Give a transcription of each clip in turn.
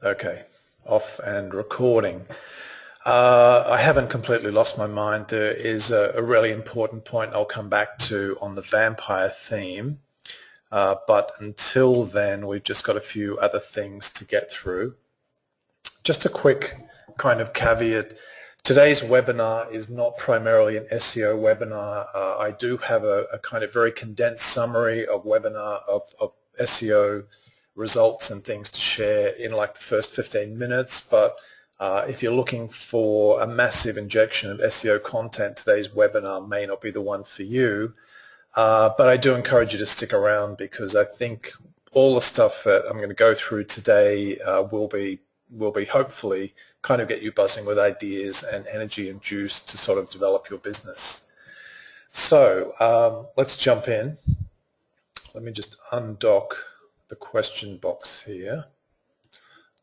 Okay, off and recording. I haven't completely lost my mind. There is a really important point I'll come back to on the vampire theme, but until then we've just got a few other things to get through. Just a quick kind of caveat. Today's webinar is not primarily an SEO webinar. I do have a kind of very condensed summary of webinar of SEO results and things to share in like the first 15 minutes, but if you're looking for a massive injection of SEO content, today's webinar may not be the one for you, but I do encourage you to stick around because I think all the stuff that I'm going to go through today will be hopefully kind of get you buzzing with ideas and energy and juice to sort of develop your business. So let's jump in. Let me just undock the question box here.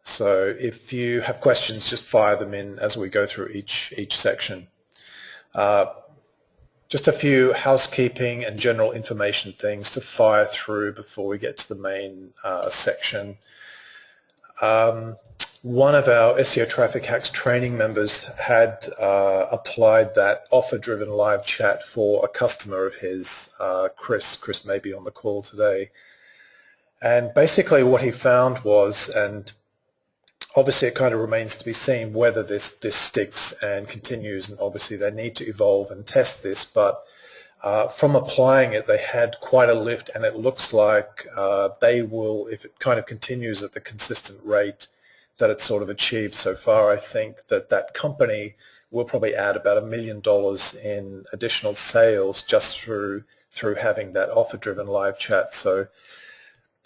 So if you have questions, just fire them in as we go through each section. Just a few housekeeping and general information things to fire through before we get to the main section. One of our SEO Traffic Hacks training members had applied that offer-driven live chat for a customer of his, Chris. Chris may be on the call today. And basically what he found was, and obviously it kind of remains to be seen whether this sticks and continues, and obviously they need to evolve and test this, but from applying it they had quite a lift, and it looks like they will, if it kind of continues at the consistent rate that it's sort of achieved so far, I think that company will probably add about $1 million in additional sales just through having that offer-driven live chat. So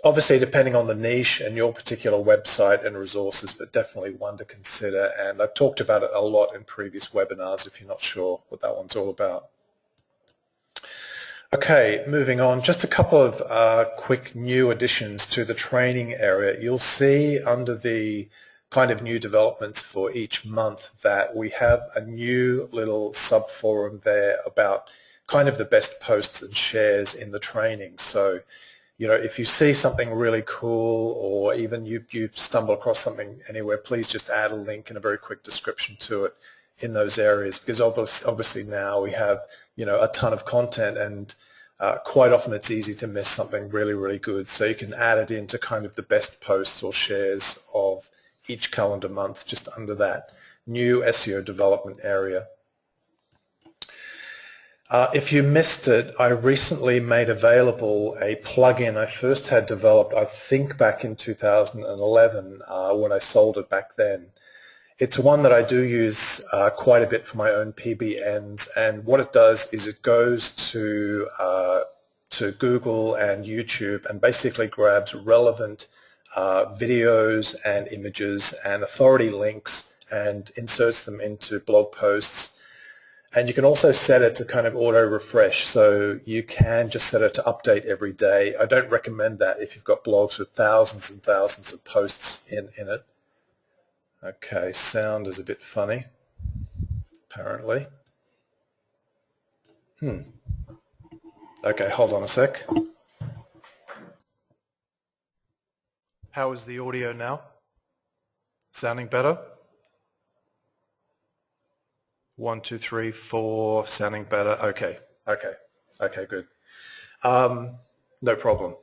obviously depending on the niche and your particular website and resources, but definitely one to consider, and I've talked about it a lot in previous webinars if you're not sure what that one's all about. Okay, moving on, just a couple of quick new additions to the training area. You'll see under the kind of new developments for each month that we have a new little sub-forum there about kind of the best posts and shares in the training. So, you know, if you see something really cool, or even you stumble across something anywhere, please just add a link and a very quick description to it in those areas, because obviously now we have, you know, a ton of content, and quite often it's easy to miss something really, really good. So you can add it into kind of the best posts or shares of each calendar month just under that new SEO development area. If you missed it, I recently made available a plugin I first had developed, I think back in 2011 when I sold it back then. It's one that I do use quite a bit for my own PBNs, and what it does is it goes to Google and YouTube and basically grabs relevant videos and images and authority links and inserts them into blog posts. And you can also set it to kind of auto-refresh, so you can just set it to update every day. I don't recommend that if you've got blogs with thousands and thousands of posts in it. Okay, sound is a bit funny, apparently. Okay, hold on a sec. How is the audio now? Sounding better? 1, 2, 3, 4, sounding better. Okay, good. No problem.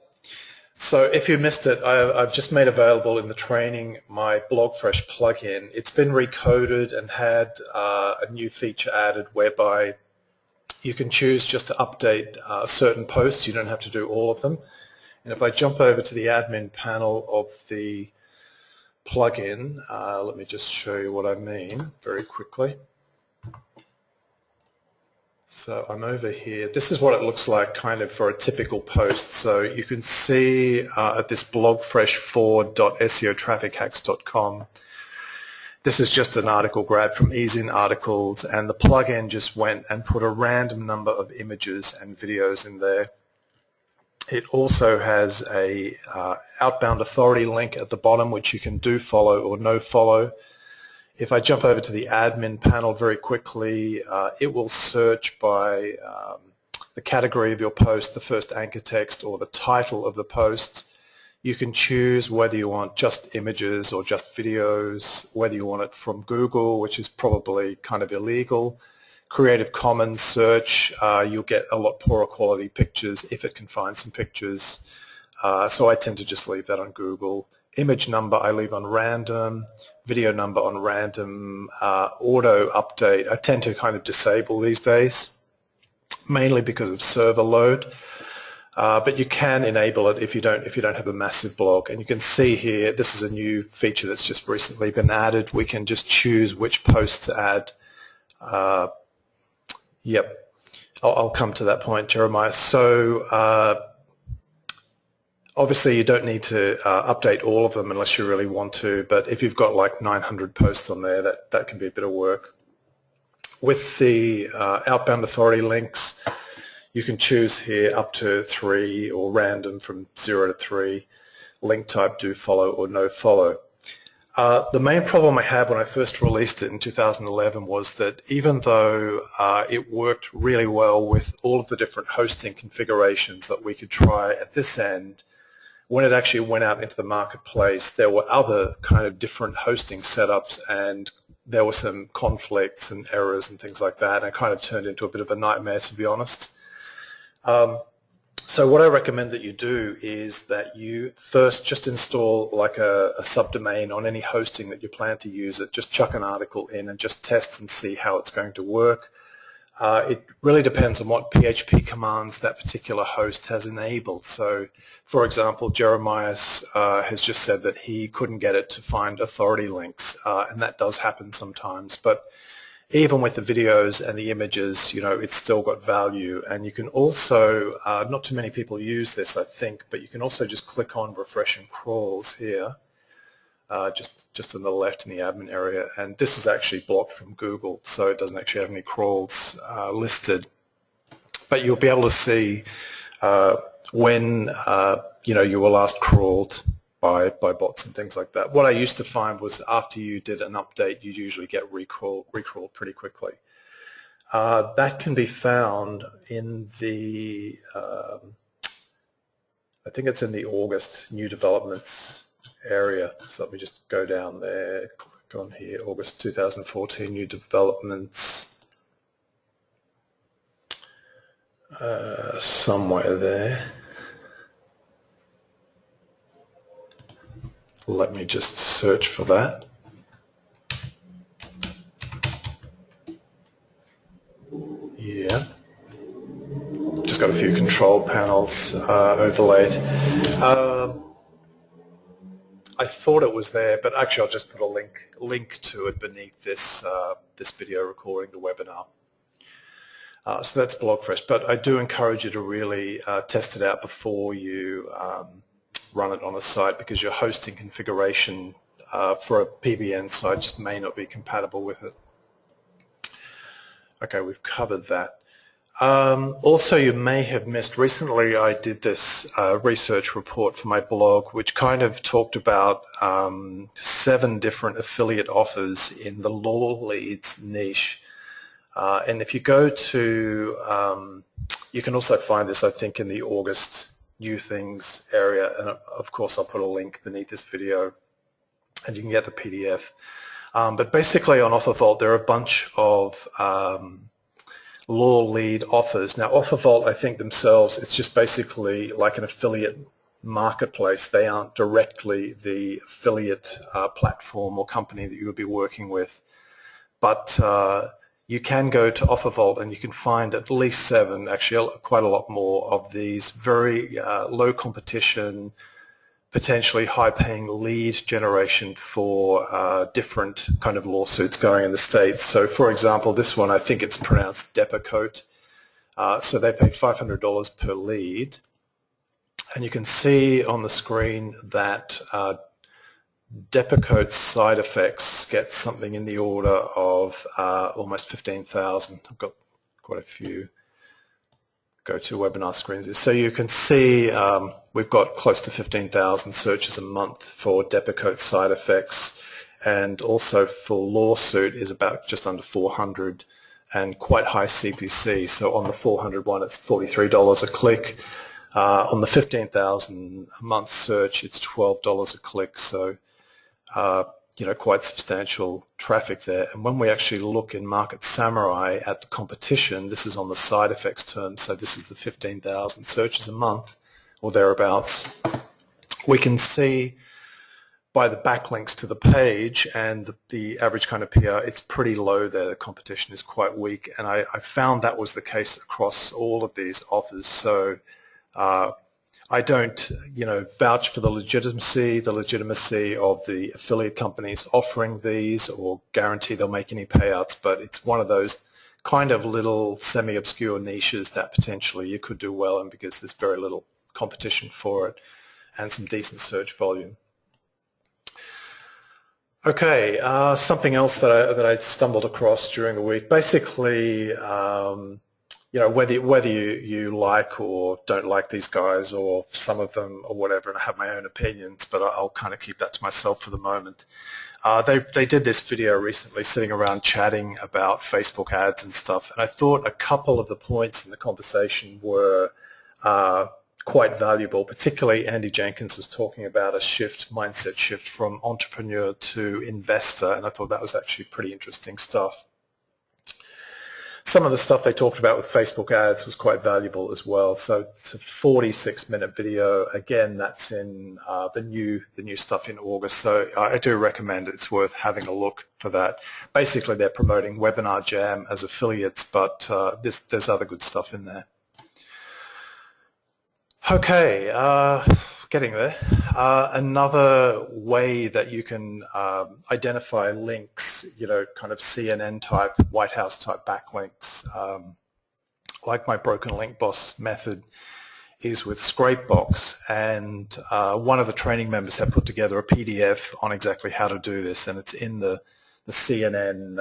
So if you missed it, I've just made available in the training my BlogFresh plugin. It's been recoded and had a new feature added whereby you can choose just to update certain posts. You don't have to do all of them. And if I jump over to the admin panel of the plugin, let me just show you what I mean very quickly. So I'm over here. This is what it looks like kind of for a typical post. So you can see at this blogfresh4.seotraffichacks.com, this is just an article grabbed from EZIN articles, and the plugin just went and put a random number of images and videos in there. It also has a outbound authority link at the bottom, which you can do follow or no follow. If I jump over to the admin panel very quickly, it will search by the category of your post, the first anchor text, or the title of the post. You can choose whether you want just images or just videos, whether you want it from Google, which is probably kind of illegal. Creative Commons search, you'll get a lot poorer quality pictures if it can find some pictures. So I tend to just leave that on Google. Image number I leave on random, video number on random, auto update I tend to kind of disable these days, mainly because of server load. But you can enable it if you don't have a massive blog. And you can see here, this is a new feature that's just recently been added. We can just choose which post to add. Yep, I'll come to that point, Jeremiah. So obviously you don't need to update all of them unless you really want to, but if you've got like 900 posts on there, that can be a bit of work. With the outbound authority links, you can choose here up to 3 or random from 0 to 3, link type do follow or no follow. The main problem I had when I first released it in 2011 was that even though it worked really well with all of the different hosting configurations that we could try at this end, when it actually went out into the marketplace, there were other kind of different hosting setups, and there were some conflicts and errors and things like that, and it kind of turned into a bit of a nightmare, to be honest. So what I recommend that you do is that you first just install like a subdomain on any hosting that you plan to use it. Just chuck an article in and just test and see how it's going to work. It really depends on what PHP commands that particular host has enabled. So, for example, Jeremiah has just said that he couldn't get it to find authority links, and that does happen sometimes. But even with the videos and the images, you know, it's still got value. And you can also, not too many people use this, I think, but you can also just click on refresh and crawls here, just on the left in the admin area. And this is actually blocked from Google, so it doesn't actually have any crawls listed. But you'll be able to see when, you know, you were last crawled by bots and things like that. What I used to find was after you did an update, you usually get recrawled pretty quickly. That can be found in the, I think it's in the August new developments area. So let me just go down there, click on here, August 2014 new developments, somewhere there. Let me just search for that. Yeah. Just got a few control panels overlaid. I thought it was there, but actually I'll just put a link to it beneath this this video recording, the webinar. So that's BlogFresh, but I do encourage you to really test it out before you run it on a site, because your hosting configuration for a PBN site just may not be compatible with it. Okay, we've covered that. Also, you may have missed, recently I did this research report for my blog, which kind of talked about 7 different affiliate offers in the law leads niche. And if you go to, you can also find this, I think, in the August new things area, and of course I'll put a link beneath this video and you can get the PDF. But basically on OfferVault there are a bunch of law lead offers. Now OfferVault, I think themselves, it's just basically like an affiliate marketplace. They aren't directly the affiliate platform or company that you would be working with, but you can go to OfferVault and you can find at least 7, actually quite a lot more of these very low competition, potentially high-paying lead generation for different kind of lawsuits going in the States. So, for example, this one, I think it's pronounced Depakote. So they pay $500 per lead. And you can see on the screen that Depakote's side effects get something in the order of almost 15,000. I've got quite a few GoToWebinar screens. So you can see we've got close to 15,000 searches a month for Depakote side effects, and also for lawsuit is about just under 400 and quite high CPC. So on the 400 one, it's $43 a click. On the 15,000 a month search, it's $12 a click, so quite substantial traffic there. And when we actually look in Market Samurai at the competition, this is on the side effects term, so this is the 15,000 searches a month or thereabouts. We can see by the backlinks to the page and the average kind of PR, it's pretty low there. The competition is quite weak, and I found that was the case across all of these offers. So I don't, vouch for the legitimacy of the affiliate companies offering these or guarantee they'll make any payouts, but it's one of those kind of little semi-obscure niches that potentially you could do well in because there's very little competition for it and some decent search volume. Okay, something else that I stumbled across during the week, basically, whether you like or don't like these guys or some of them or whatever, and I have my own opinions, but I'll kind of keep that to myself for the moment. They did this video recently sitting around chatting about Facebook ads and stuff, and I thought a couple of the points in the conversation were quite valuable. Particularly Andy Jenkins was talking about a mindset shift from entrepreneur to investor, and I thought that was actually pretty interesting stuff. Some of the stuff they talked about with Facebook ads was quite valuable as well. So it's a 46-minute video. Again, that's in the new stuff in August. So I do recommend it. It's worth having a look for that. Basically, they're promoting Webinar Jam as affiliates, but there's other good stuff in there. Okay, getting there. Another way that you can identify links, kind of CNN type, White House type backlinks, like my broken link boss method, is with Scrapebox. And one of the training members had put together a PDF on exactly how to do this, and it's in the CNN,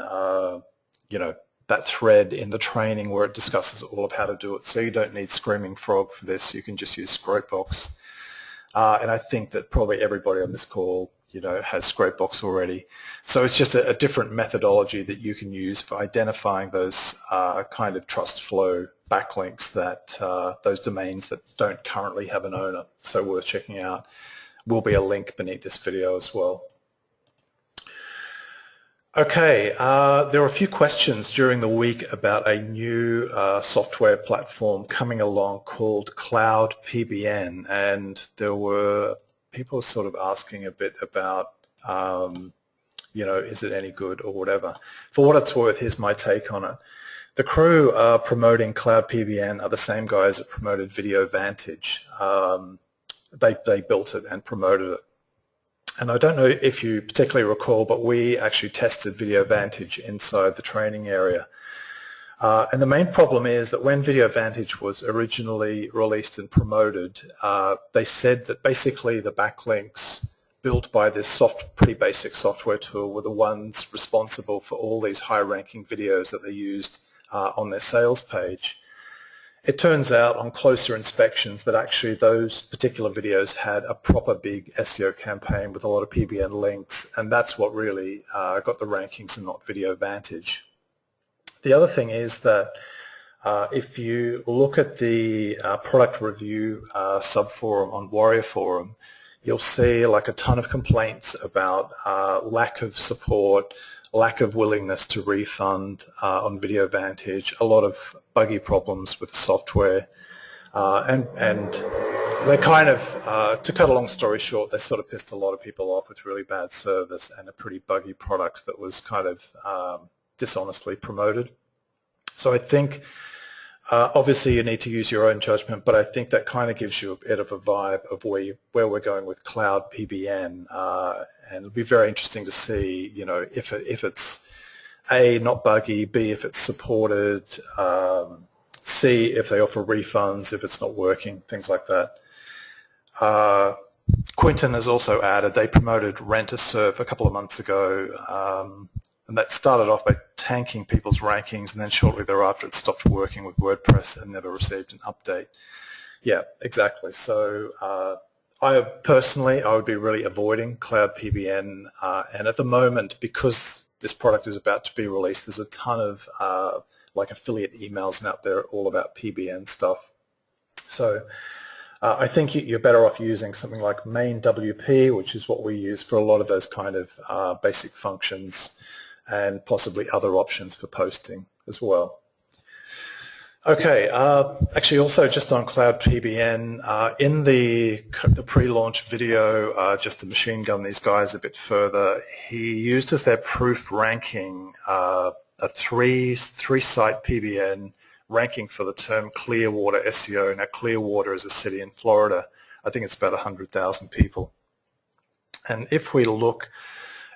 that thread in the training where it discusses all of how to do it. So you don't need Screaming Frog for this. You can just use Scrapebox. And I think that probably everybody on this call, has Scrapebox already. So it's just a different methodology that you can use for identifying those kind of trust flow backlinks, that those domains that don't currently have an owner. So worth checking out. Will be a link beneath this video as well. Okay, there were a few questions during the week about a new software platform coming along called Cloud PBN, and there were people sort of asking a bit about, is it any good or whatever. For what it's worth, here's my take on it. The crew promoting Cloud PBN are the same guys that promoted Video Vantage. They built it and promoted it. And I don't know if you particularly recall, but we actually tested Video Vantage inside the training area. And the main problem is that when Video Vantage was originally released and promoted, they said that basically the backlinks built by this pretty basic software tool were the ones responsible for all these high-ranking videos that they used on their sales page. It turns out on closer inspections that actually those particular videos had a proper big SEO campaign with a lot of PBN links, and that's what really got the rankings and not Video Vantage. The other thing is that if you look at the product review subforum on Warrior Forum, you'll see like a ton of complaints about lack of support, lack of willingness to refund on Video Vantage, a lot of buggy problems with the software, and they kind of, to cut a long story short, they sort of pissed a lot of people off with really bad service and a pretty buggy product that was kind of dishonestly promoted. So I think obviously you need to use your own judgment, but I think that kind of gives you a bit of a vibe of where we're going with Cloud PBN, and it'll be very interesting to see, if it's A, not buggy, B, if it's supported, C, if they offer refunds, if it's not working, things like that. Quinton has also added, they promoted Rent-A-Serve a couple of months ago, and that started off by tanking people's rankings, and then shortly thereafter it stopped working with WordPress and never received an update. Yeah, exactly. So I would be really avoiding Cloud PBN, and at the moment, because this product is about to be released, there's a ton of like affiliate emails out there all about PBN stuff. So I think you're better off using something like main WP, which is what we use for a lot of those kind of basic functions, and possibly other options for posting as well. Okay, actually also just on Cloud PBN, in the pre-launch video, just to machine gun these guys a bit further, he used as their proof ranking a three-site PBN ranking for the term Clearwater SEO. Now Clearwater is a city in Florida. I think it's about 100,000 people. And if we look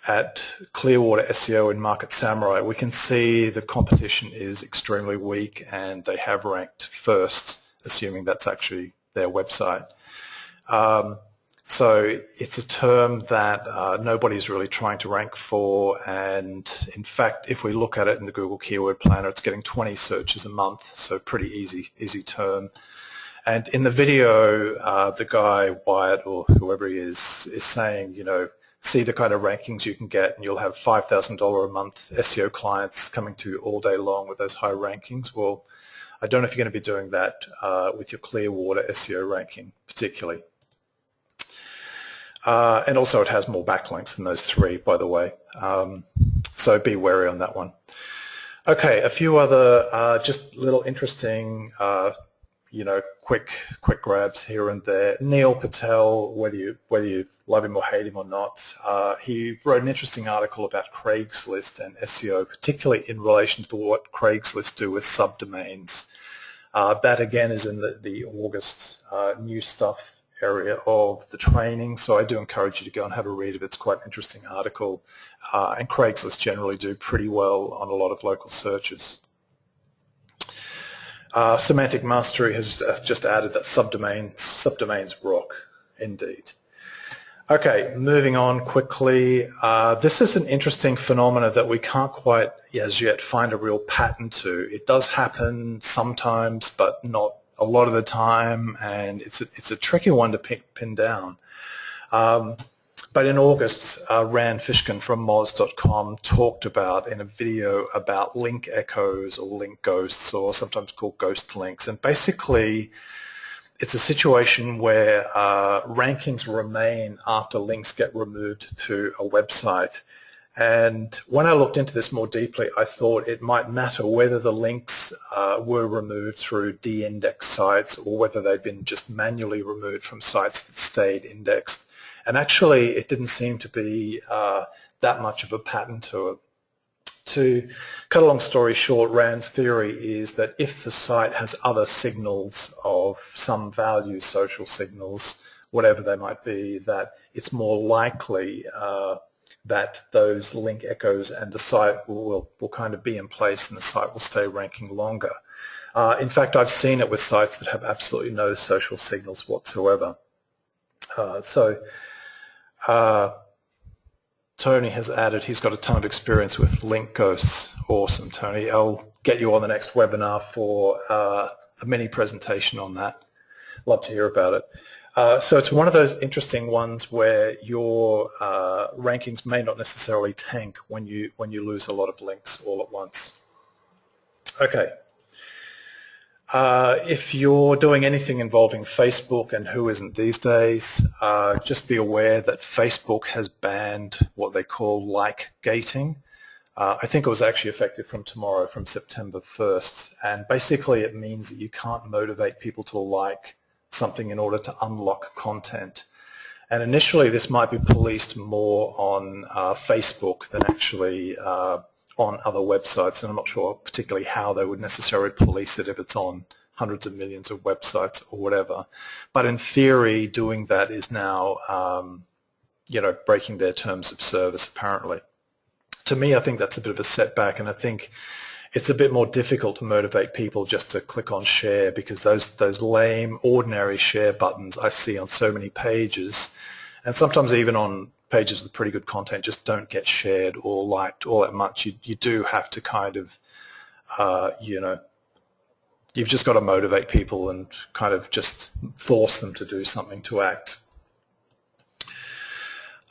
at Clearwater SEO in Market Samurai, we can see the competition is extremely weak and they have ranked first, assuming that's actually their website. So it's a term that nobody's really trying to rank for, and in fact, if we look at it in the Google Keyword Planner, it's getting 20 searches a month, so pretty easy term. And in the video, the guy, Wyatt, or whoever he is saying, you know, see the kind of rankings you can get, and you'll have $5,000 a month SEO clients coming to you all day long with those high rankings. Well, I don't know if you're going to be doing that with your Clearwater SEO ranking particularly. And also it has more backlinks than those three, by the way. So be wary on that one. Okay, a few other just little interesting you know, quick grabs here and there. Neil Patel, whether you love him or hate him or not, he wrote an interesting article about Craigslist and SEO, particularly in relation to what Craigslist do with subdomains. That again is in the August new stuff area of the training, so I do encourage you to go and have a read of it. It's quite an interesting article, and Craigslist generally do pretty well on a lot of local searches. Semantic Mastery has just added that subdomains rock indeed. Okay, moving on quickly. This is an interesting phenomena that we can't quite as yet find a real pattern to. It does happen sometimes, but not a lot of the time, and it's a tricky one to pin down. But in August, Rand Fishkin from Moz.com talked about in a video about link echoes or link ghosts, or sometimes called ghost links. And basically, it's a situation where rankings remain after links get removed to a website. And when I looked into this more deeply, I thought it might matter whether the links were removed through de-indexed sites or whether they'd been just manually removed from sites that stayed indexed. And actually, it didn't seem to be that much of a pattern to it. To cut a long story short, Rand's theory is that if the site has other signals of some value, social signals, whatever they might be, that it's more likely that those link echoes and the site will kind of be in place and the site will stay ranking longer. In fact, I've seen it with sites that have absolutely no social signals whatsoever. Tony has added he's got a ton of experience with link ghosts. Awesome, Tony. I'll get you on the next webinar for a mini presentation on that. Love to hear about it. So it's one of those interesting ones where your rankings may not necessarily tank when you lose a lot of links all at once. Okay. If you're doing anything involving Facebook, and who isn't these days, just be aware that Facebook has banned what they call like gating. I think it was actually effective from tomorrow, from September 1st, and basically it means that you can't motivate people to like something in order to unlock content. And initially this might be policed more on Facebook than actually on other websites, and I'm not sure particularly how they would necessarily police it if it's on hundreds of millions of websites or whatever. But in theory, doing that is now breaking their terms of service apparently. To me, I think that's a bit of a setback, and I think it's a bit more difficult to motivate people just to click on share, because those lame, ordinary share buttons I see on so many pages, and sometimes even on pages with pretty good content, just don't get shared or liked all that much. You do have to kind of, you've just got to motivate people and kind of just force them to do something, to act.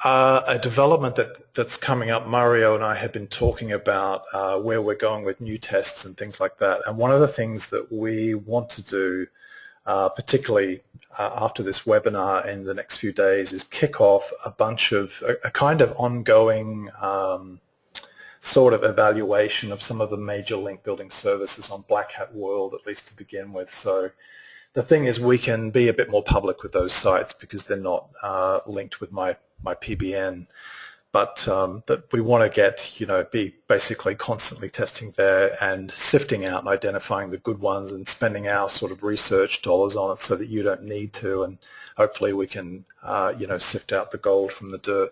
A development that's coming up, Mario and I have been talking about where we're going with new tests and things like that. And one of the things that we want to do particularly after this webinar in the next few days, is kick off a bunch of a kind of ongoing sort of evaluation of some of the major link building services on Black Hat World, at least to begin with. So the thing is, we can be a bit more public with those sites because they're not linked with my PBN. But that we want to get, be basically constantly testing there and sifting out and identifying the good ones and spending our sort of research dollars on it so that you don't need to, and hopefully we can, sift out the gold from the dirt.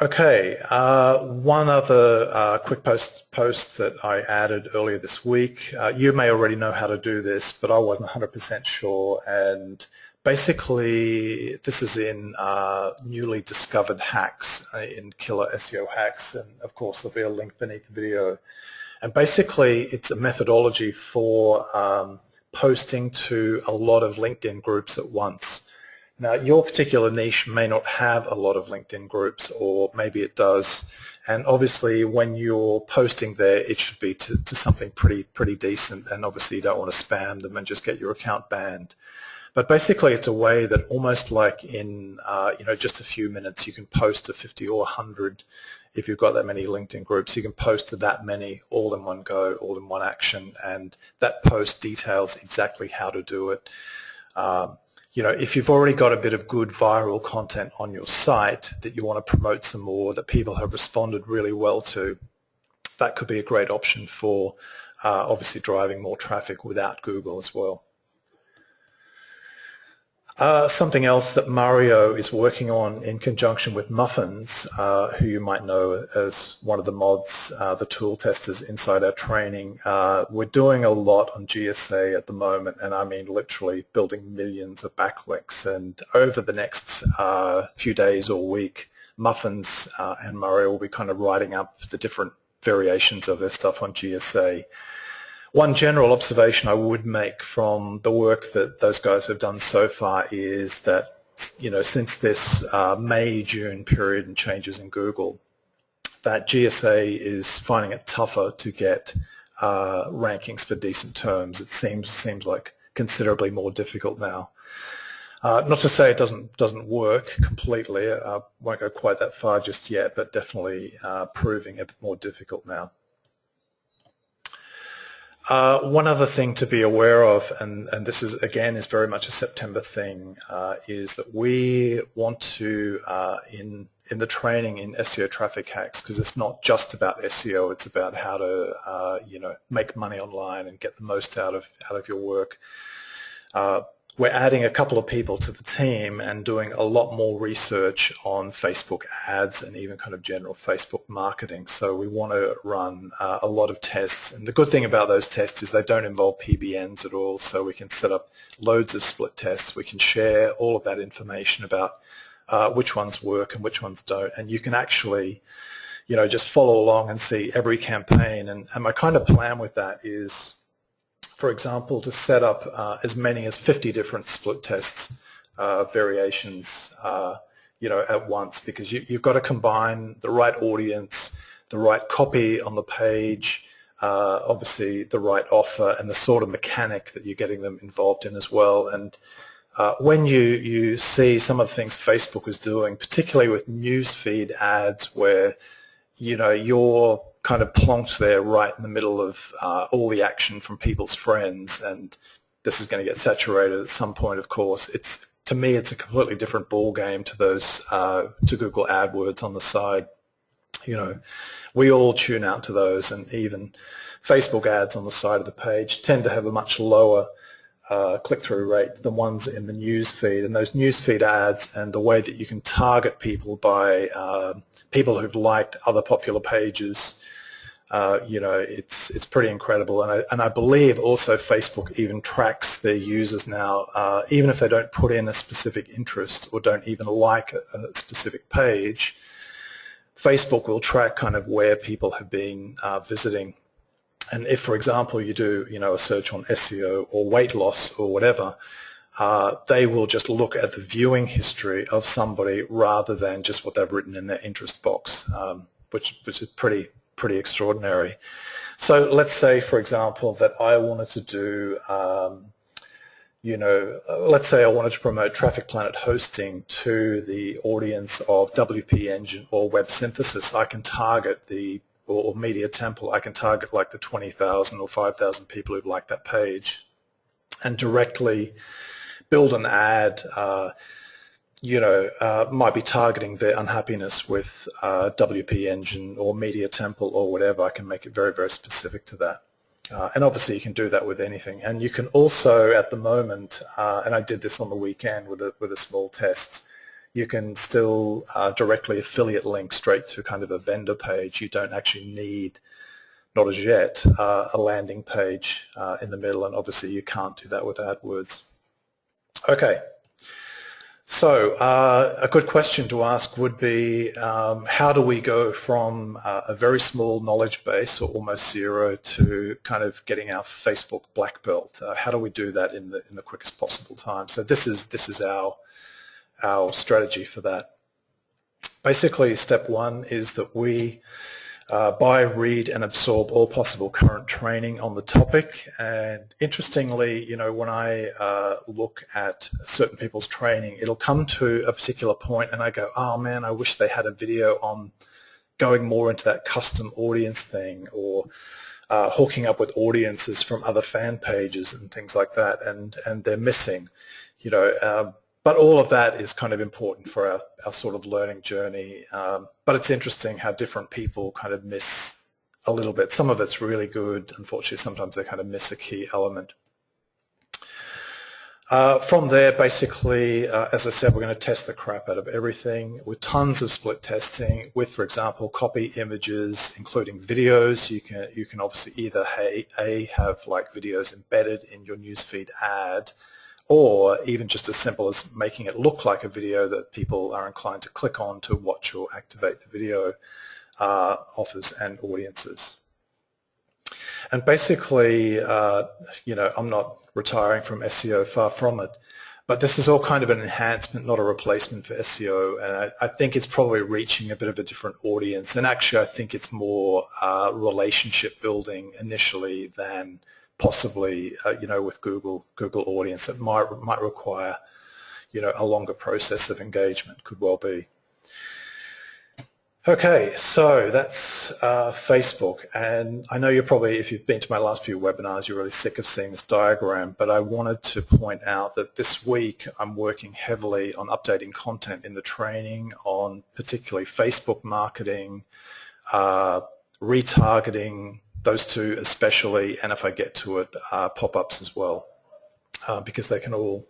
Okay, one other quick post that I added earlier this week. You may already know how to do this, but I wasn't 100% sure, and basically, this is in newly discovered hacks, in killer SEO hacks, and of course there'll be a link beneath the video. And basically, it's a methodology for posting to a lot of LinkedIn groups at once. Now, your particular niche may not have a lot of LinkedIn groups, or maybe it does. And obviously, when you're posting there, it should be to something pretty decent. And obviously, you don't want to spam them and just get your account banned. But basically, it's a way that almost like in just a few minutes, you can post to 50 or 100. If you've got that many LinkedIn groups, you can post to that many all in one go, all in one action, and that post details exactly how to do it. If you've already got a bit of good viral content on your site that you want to promote some more, that people have responded really well to, that could be a great option for obviously driving more traffic without Google as well. Something else that Mario is working on in conjunction with Muffins, who you might know as one of the mods, the tool testers inside our training. We're doing a lot on GSA at the moment, and I mean literally building millions of backlinks. And over the next few days or week, Muffins and Mario will be kind of writing up the different variations of their stuff on GSA. One general observation I would make from the work that those guys have done so far is that, since this May-June period and changes in Google, that GSA is finding it tougher to get rankings for decent terms. It seems like considerably more difficult now. Not to say it doesn't work completely. I won't go quite that far just yet, but definitely proving a bit more difficult now. One other thing to be aware of, and this is again is very much a September thing, is that we want to in the training in SEO traffic hacks, because it's not just about SEO, it's about how to make money online and get the most out of your work. We're adding a couple of people to the team and doing a lot more research on Facebook ads and even kind of general Facebook marketing. So we want to run a lot of tests. And the good thing about those tests is they don't involve PBNs at all. So we can set up loads of split tests. We can share all of that information about which ones work and which ones don't. And you can actually, just follow along and see every campaign. And my kind of plan with that is, for example, to set up as many as 50 different split tests variations, at once, because you've got to combine the right audience, the right copy on the page, obviously the right offer, and the sort of mechanic that you're getting them involved in as well. And when you see some of the things Facebook is doing, particularly with newsfeed ads, where you're kind of plonked there right in the middle of all the action from people's friends, and this is going to get saturated at some point, of course. To me, it's a completely different ball game to those to Google AdWords on the side. We all tune out to those, and even Facebook ads on the side of the page tend to have a much lower click-through rate than ones in the newsfeed. And those newsfeed ads and the way that you can target people by people who've liked other popular pages, it's pretty incredible. And I believe also Facebook even tracks their users now, even if they don't put in a specific interest or don't even like a specific page. Facebook will track kind of where people have been visiting. And if, for example, you do a search on SEO or weight loss or whatever, they will just look at the viewing history of somebody rather than just what they've written in their interest box, which is pretty extraordinary. So let's say, for example, that I wanted to do, let's say I wanted to promote Traffic Planet hosting to the audience of WP Engine or web synthesis. I can target or Media Temple, I can target like the 20,000 or 5,000 people who like that page and directly build an ad, might be targeting their unhappiness with WP Engine or Media Temple or whatever. I can make it very, very specific to that. And obviously you can do that with anything. And you can also, at the moment, and I did this on the weekend with a small test, you can still directly affiliate link straight to kind of a vendor page. You don't actually need, not as yet, a landing page in the middle, and obviously you can't do that with AdWords. Okay. So a good question to ask would be, how do we go from a very small knowledge base, or almost zero, to kind of getting our Facebook black belt? How do we do that in the quickest possible time? So this is our strategy for that. Basically, step one is that we buy, read, and absorb all possible current training on the topic. And interestingly, when I look at certain people's training, it'll come to a particular point and I go, oh man, I wish they had a video on going more into that custom audience thing, or hooking up with audiences from other fan pages and things like that, and they're missing, but all of that is kind of important for our sort of learning journey. But it's interesting how different people kind of miss a little bit. Some of it's really good. Unfortunately, sometimes they kind of miss a key element. From there, basically, as I said, we're going to test the crap out of everything with tons of split testing with, for example, copy images, including videos. You can obviously either have like videos embedded in your newsfeed ad, or even just as simple as making it look like a video that people are inclined to click on to watch or activate the video offers and audiences. And basically, I'm not retiring from SEO, far from it, but this is all kind of an enhancement, not a replacement for SEO, and I think it's probably reaching a bit of a different audience, and actually I think it's more relationship building initially than possibly, with Google Audience. It might require, a longer process of engagement, could well be. Okay, so that's Facebook, and I know you're probably, if you've been to my last few webinars, you're really sick of seeing this diagram, but I wanted to point out that this week I'm working heavily on updating content in the training on particularly Facebook marketing, retargeting, those two especially, and if I get to it, pop-ups as well, because they can all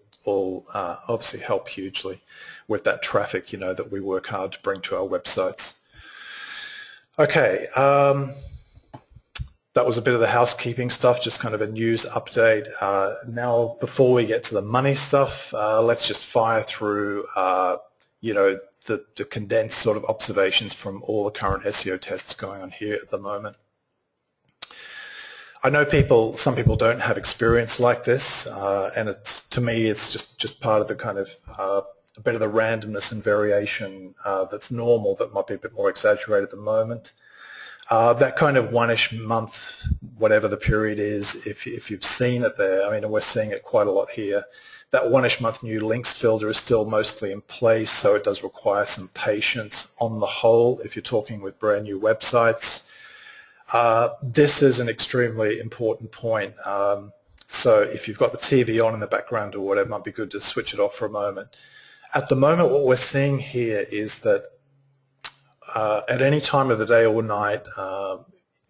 obviously help hugely with that traffic, that we work hard to bring to our websites. Okay, that was a bit of the housekeeping stuff, just kind of a news update. Now, before we get to the money stuff, let's just fire through, the condensed sort of observations from all the current SEO tests going on here at the moment. I know some people don't have experience like this, and to me it's just part of the kind of a bit of the randomness and variation that's normal, but might be a bit more exaggerated at the moment. That kind of one-ish month, whatever the period is, if you've seen it there, I mean, we're seeing it quite a lot here. That one-ish month new links filter is still mostly in place, so it does require some patience on the whole if you're talking with brand new websites. This is an extremely important point. So if you've got the TV on in the background or whatever, it might be good to switch it off for a moment. At the moment, what we're seeing here is that at any time of the day or night,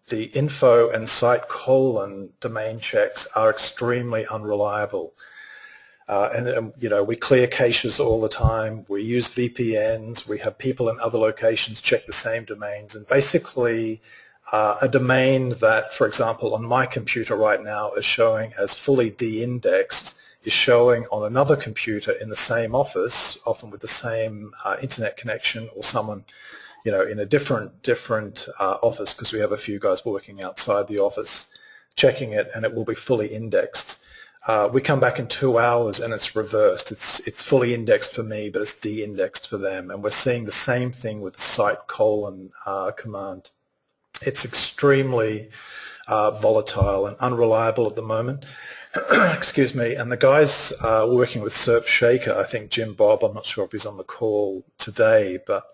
the info and site colon domain checks are extremely unreliable. We clear caches all the time. We use VPNs. We have people in other locations check the same domains, and basically a domain that, for example, on my computer right now is showing as fully de-indexed is showing on another computer in the same office, often with the same internet connection, or someone, in a different office, because we have a few guys working outside the office checking it, and it will be fully indexed. We come back in 2 hours and it's reversed. It's fully indexed for me, but it's de-indexed for them, and we're seeing the same thing with the site colon command. It's extremely volatile and unreliable at the moment. Excuse me. And the guys working with SERP Shaker, I think Jim Bob, I'm not sure if he's on the call today, but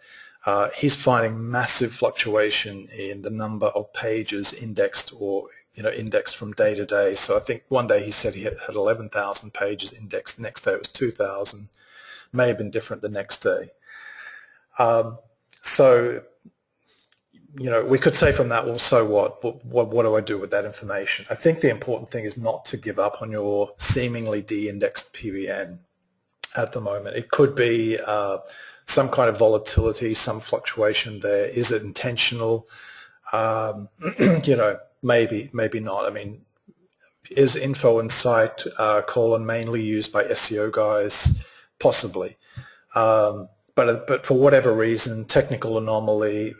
he's finding massive fluctuation in the number of pages indexed or indexed from day to day. So I think one day he said he had 11,000 pages indexed. The next day it was 2,000. May have been different the next day. So we could say from that, well, so what? What do I do with that information? I think the important thing is not to give up on your seemingly de-indexed PBN at the moment. It could be some kind of volatility, some fluctuation there. Is it intentional? Maybe not. I mean, is M0St mainly used by SEO guys? Possibly. But for whatever reason, technical anomaly,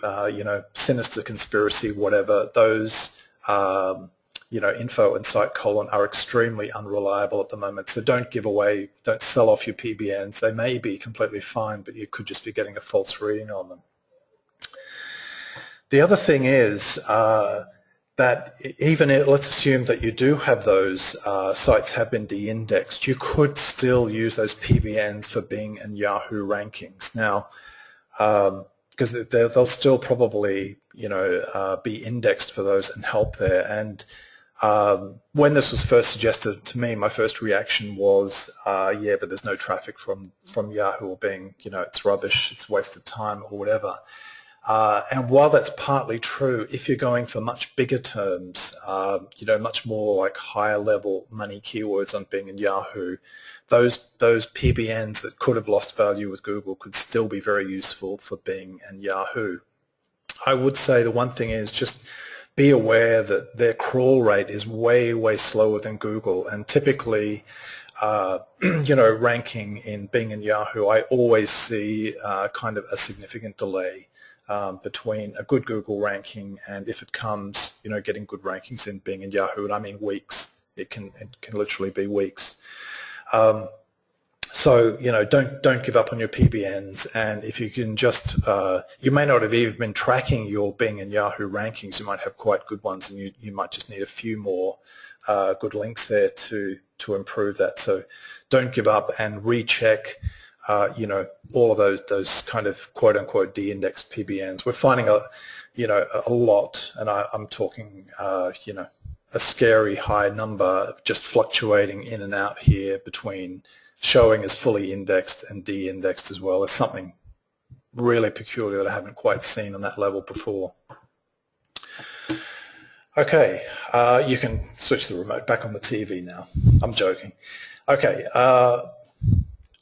sinister conspiracy, whatever, those, M0St are extremely unreliable at the moment. So don't sell off your PBNs. They may be completely fine, but you could just be getting a false reading on them. The other thing is that let's assume that you do have those sites have been de-indexed, you could still use those PBNs for Bing and Yahoo rankings. Now, because they'll still probably, be indexed for those and help there. And when this was first suggested to me, my first reaction was, yeah, but there's no traffic from Yahoo or Bing, it's rubbish, it's a waste of time or whatever. And while that's partly true, if you're going for much bigger terms, much more like higher level money keywords on Bing and Yahoo, those PBNs that could have lost value with Google could still be very useful for Bing and Yahoo. I would say the one thing is just be aware that their crawl rate is way, way slower than Google, and typically ranking in Bing and Yahoo, I always see kind of a significant delay between a good Google ranking and if it comes, getting good rankings in Bing and Yahoo, and I mean weeks. It can literally be weeks. So don't give up on your PBNs, and if you can just, you may not have even been tracking your Bing and Yahoo rankings. You might have quite good ones, and you might just need a few more good links there to improve that. So don't give up and recheck. All of those kind of quote unquote de-indexed PBNs. We're finding a lot, and I'm talking, a scary high number just fluctuating in and out here between showing as fully indexed and de-indexed as well. As something really peculiar that I haven't quite seen on that level before. Okay, you can switch the remote back on the TV now. I'm joking. Okay.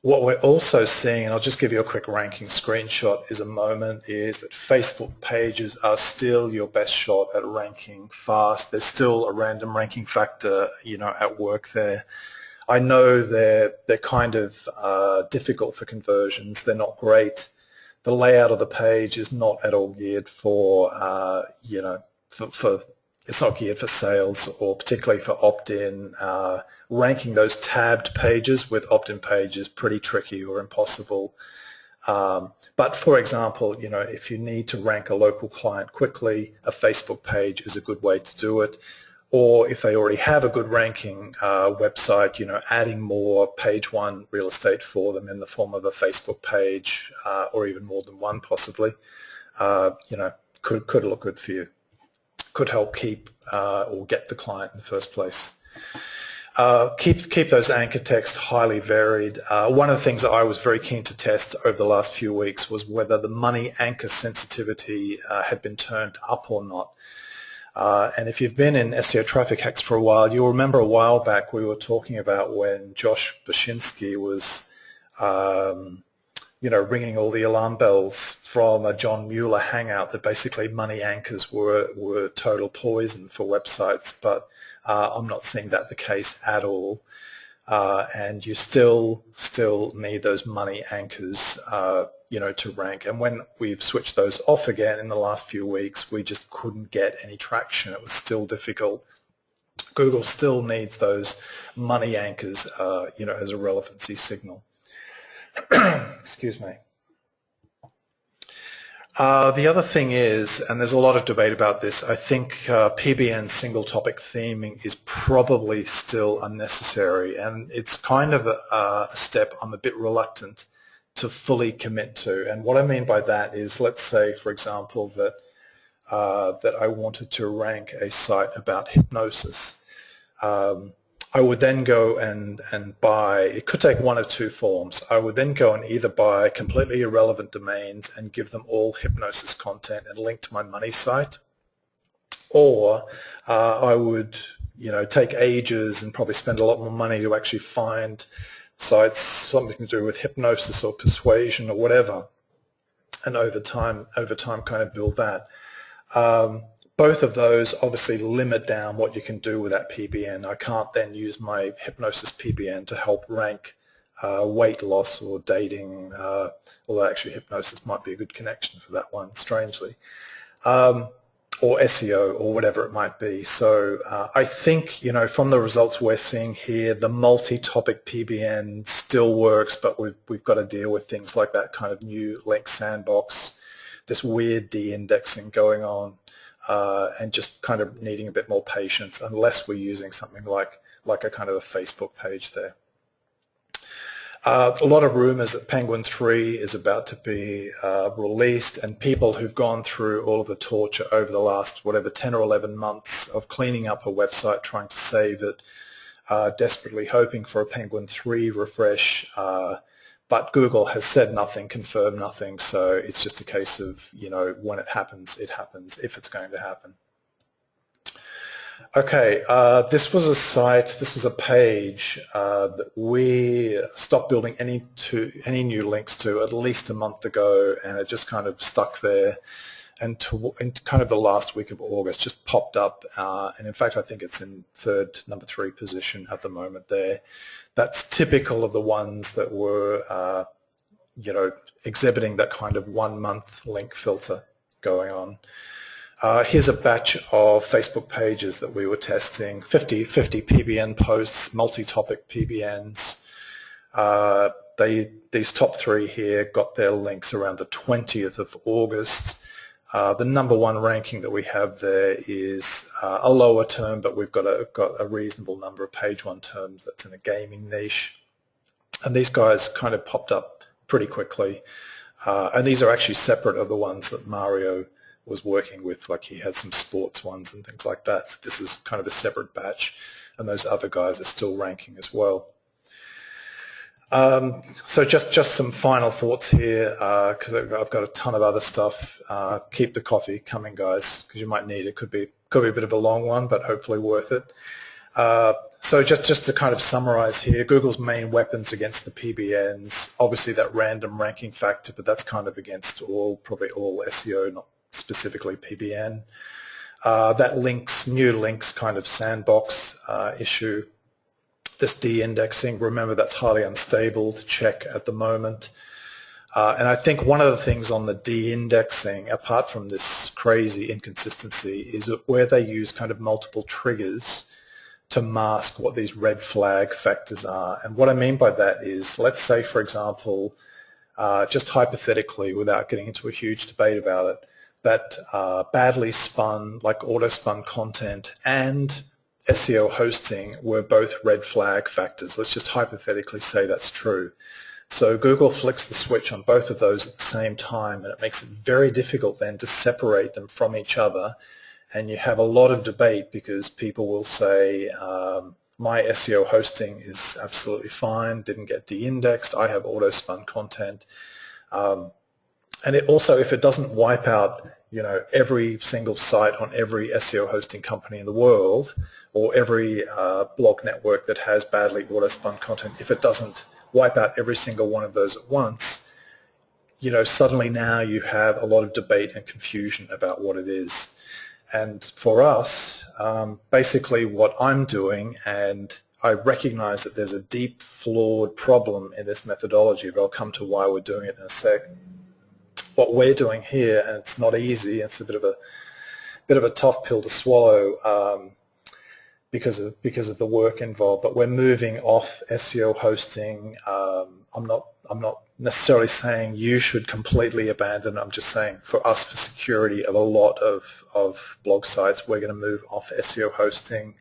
What we're also seeing, and I'll just give you a quick ranking screenshot is that Facebook pages are still your best shot at ranking fast. There's still a random ranking factor, at work there. I know they're kind of difficult for conversions. They're not great. The layout of the page is not at all geared for, it's not geared for sales or particularly for opt-in. Ranking those tabbed pages with opt-in pages pretty tricky or impossible. But for example, if you need to rank a local client quickly, a Facebook page is a good way to do it. Or if they already have a good ranking website, adding more page one real estate for them in the form of a Facebook page or even more than one possibly, could look good for you. Could help keep or get the client in the first place. Keep those anchor texts highly varied. One of the things that I was very keen to test over the last few weeks was whether the money anchor sensitivity had been turned up or not. And if you've been in SEO traffic hacks for a while, you'll remember a while back we were talking about when Josh Bashinsky was ringing all the alarm bells from a John Mueller hangout that basically money anchors were total poison for websites, but I'm not seeing that the case at all. And you still need those money anchors, to rank. And when we've switched those off again in the last few weeks, we just couldn't get any traction. It was still difficult. Google still needs those money anchors, as a relevancy signal. Excuse me. The other thing is, and there's a lot of debate about this, I think PBN single topic theming is probably still unnecessary, and it's kind of a step I'm a bit reluctant to fully commit to. And what I mean by that is, let's say, for example, that that I wanted to rank a site about hypnosis. I would then go and buy, it could take one of two forms. I would then go and either buy completely irrelevant domains and give them all hypnosis content and link to my money site, or I would, take ages and probably spend a lot more money to actually find sites, something to do with hypnosis or persuasion or whatever, and over time kind of build that. Both of those obviously limit down what you can do with that PBN. I can't then use my hypnosis PBN to help rank weight loss or dating, although actually hypnosis might be a good connection for that one, strangely, or SEO or whatever it might be. So I think, from the results we're seeing here, the multi-topic PBN still works, but we've got to deal with things like that kind of new link sandbox, this weird de-indexing going on, and just kind of needing a bit more patience, unless we're using something like a kind of a Facebook page there. A lot of rumors that Penguin 3 is about to be released, and people who've gone through all of the torture over the last, 10 or 11 months of cleaning up a website, trying to save it, desperately hoping for a Penguin 3 refresh, but Google has said nothing, confirmed nothing, so it's just a case of, when it happens, if it's going to happen. Okay, this was a page that we stopped building any new links to at least a month ago, and it just kind of stuck there, and in kind of the last week of August just popped up, and in fact I think it's in number 3 position at the moment there. That's typical of the ones that were, exhibiting that kind of 1 month link filter going on. Here's a batch of Facebook pages that we were testing, 50 PBN posts, multi-topic PBNs. These top 3 here got their links around the 20th of August. The number 1 ranking that we have there is a lower term, but we've got a reasonable number of page 1 terms that's in a gaming niche. And these guys kind of popped up pretty quickly. And these are actually separate of the ones that Mario was working with, like he had some sports ones and things like that. So this is kind of a separate batch, and those other guys are still ranking as well. So just some final thoughts here, because I've got a ton of other stuff. Keep the coffee coming, guys, because you might need it. Could be a bit of a long one, but hopefully worth it. So just to kind of summarize here, Google's main weapons against the PBNs, obviously that random ranking factor, but that's kind of against probably all SEO, not specifically PBN. That new links kind of sandbox issue. This de-indexing, remember that's highly unstable to check at the moment. And I think one of the things on the de-indexing, apart from this crazy inconsistency, is where they use kind of multiple triggers to mask what these red flag factors are. And what I mean by that is, let's say, for example, just hypothetically, without getting into a huge debate about it, that badly spun, like auto-spun content and SEO hosting were both red flag factors. Let's just hypothetically say that's true. So Google flicks the switch on both of those at the same time, and it makes it very difficult then to separate them from each other. And you have a lot of debate because people will say, my SEO hosting is absolutely fine, didn't get de-indexed, I have auto-spun content. And it also, if it doesn't wipe out, every single site on every SEO hosting company in the world, or every blog network that has badly auto-spun content, if it doesn't wipe out every single one of those at once, suddenly now you have a lot of debate and confusion about what it is. And for us, basically what I'm doing, and I recognize that there's a deep, flawed problem in this methodology, but I'll come to why we're doing it in a sec. What we're doing here, and it's not easy, it's a bit of a tough pill to swallow because of the work involved, but we're moving off SEO hosting. I'm not necessarily saying you should completely abandon. I'm just saying for us, for security of a lot of blog sites, we're going to move off SEO hosting.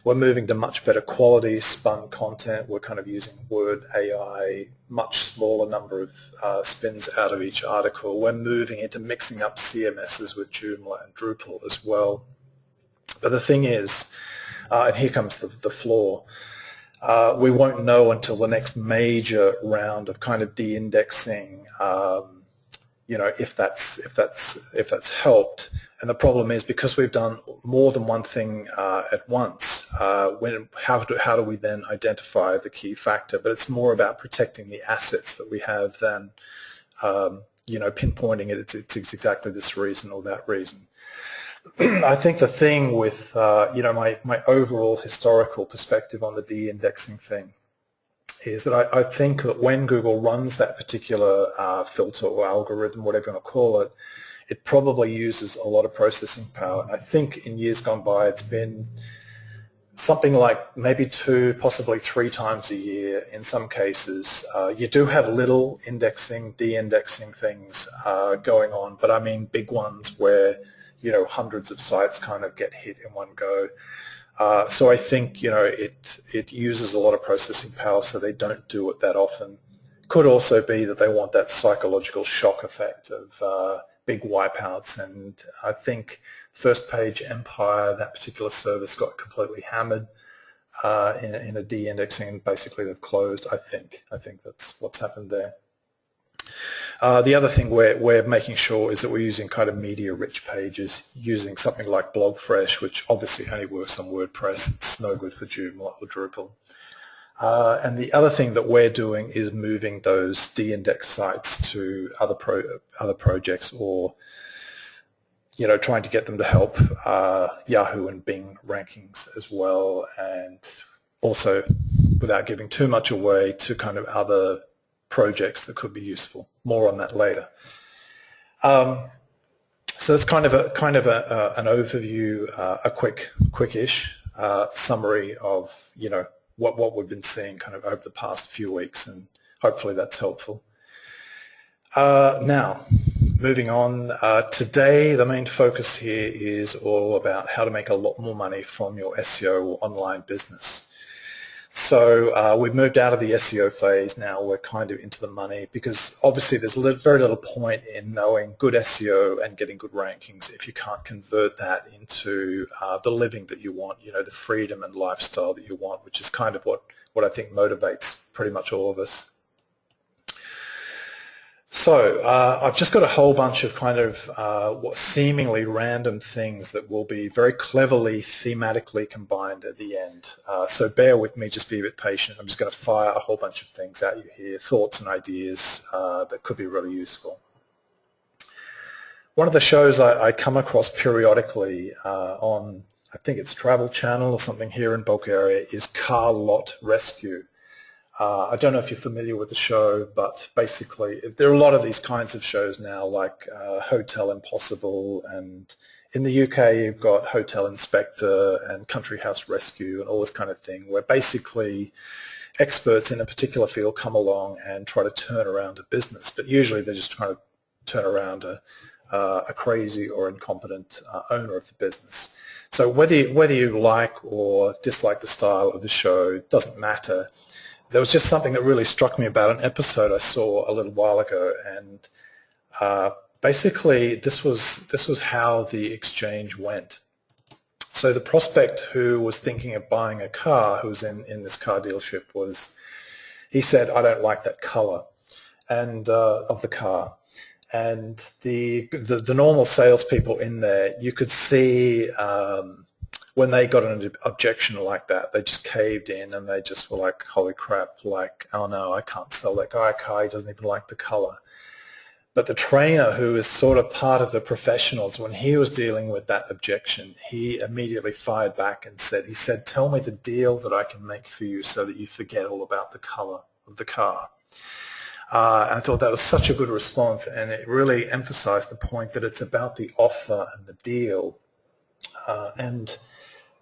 We're moving to much better quality spun content. We're kind of using Word AI, much smaller number of spins out of each article. We're moving into mixing up CMSs with Joomla and Drupal as well. But the thing is, and here comes the flaw, we won't know until the next major round of kind of de-indexing, if that's helped. And the problem is, because we've done more than one thing at once, how do we then identify the key factor? But it's more about protecting the assets that we have than pinpointing it. It's exactly this reason or that reason. I think the thing with my overall historical perspective on the de-indexing thing is that I think that when Google runs that particular filter or algorithm, whatever you want to call it, it probably uses a lot of processing power. And I think in years gone by it's been something like maybe 2, possibly 3 times a year in some cases. You do have little indexing, de-indexing things going on, but I mean big ones where hundreds of sites kind of get hit in one go. So I think it uses a lot of processing power, so they don't do it that often. Could also be that they want that psychological shock effect of big wipeouts, and I think First Page Empire, that particular service, got completely hammered in a de-indexing, and basically they've closed. I think that's what's happened there. The other thing we're making sure is that we're using kind of media-rich pages, using something like BlogFresh, which obviously only works on WordPress. It's no good for Joomla or Drupal. And the other thing that we're doing is moving those de-indexed sites to other projects, or trying to get them to help Yahoo and Bing rankings as well, and also, without giving too much away, to kind of other projects that could be useful. More on that later. So that's kind of an overview, a quick-ish summary of what we've been seeing kind of over the past few weeks, and hopefully that's helpful. Now, moving on. Today, the main focus here is all about how to make a lot more money from your SEO or online business. So we've moved out of the SEO phase. Now we're kind of into the money, because obviously there's very little point in knowing good SEO and getting good rankings if you can't convert that into the living that you want, the freedom and lifestyle that you want, which is kind of what I think motivates pretty much all of us. So I've just got a whole bunch of kind of what seemingly random things that will be very cleverly thematically combined at the end. So bear with me, just be a bit patient. I'm just going to fire a whole bunch of things at you here, thoughts and ideas that could be really useful. One of the shows I come across periodically on, I think it's Travel Channel or something here in Bulgaria, is Car Lot Rescue. I don't know if you're familiar with the show, but basically there are a lot of these kinds of shows now, like Hotel Impossible, and in the UK you've got Hotel Inspector and Country House Rescue and all this kind of thing, where basically experts in a particular field come along and try to turn around a business, but usually they're just trying to turn around a crazy or incompetent owner of the business. So whether you like or dislike the style of the show, doesn't matter. There was just something that really struck me about an episode I saw a little while ago, and basically this was how the exchange went. So the prospect who was thinking of buying a car, who was in this car dealership, he said, "I don't like that color and of the car." And the normal salespeople in there, you could see when they got an objection like that, they just caved in and they just were like, holy crap, like, oh no, I can't sell that guy a car, he doesn't even like the color. But the trainer, who is sort of part of the professionals, when he was dealing with that objection, he immediately fired back and said, tell me the deal that I can make for you so that you forget all about the color of the car. I thought that was such a good response, and it really emphasized the point that it's about the offer and the deal. And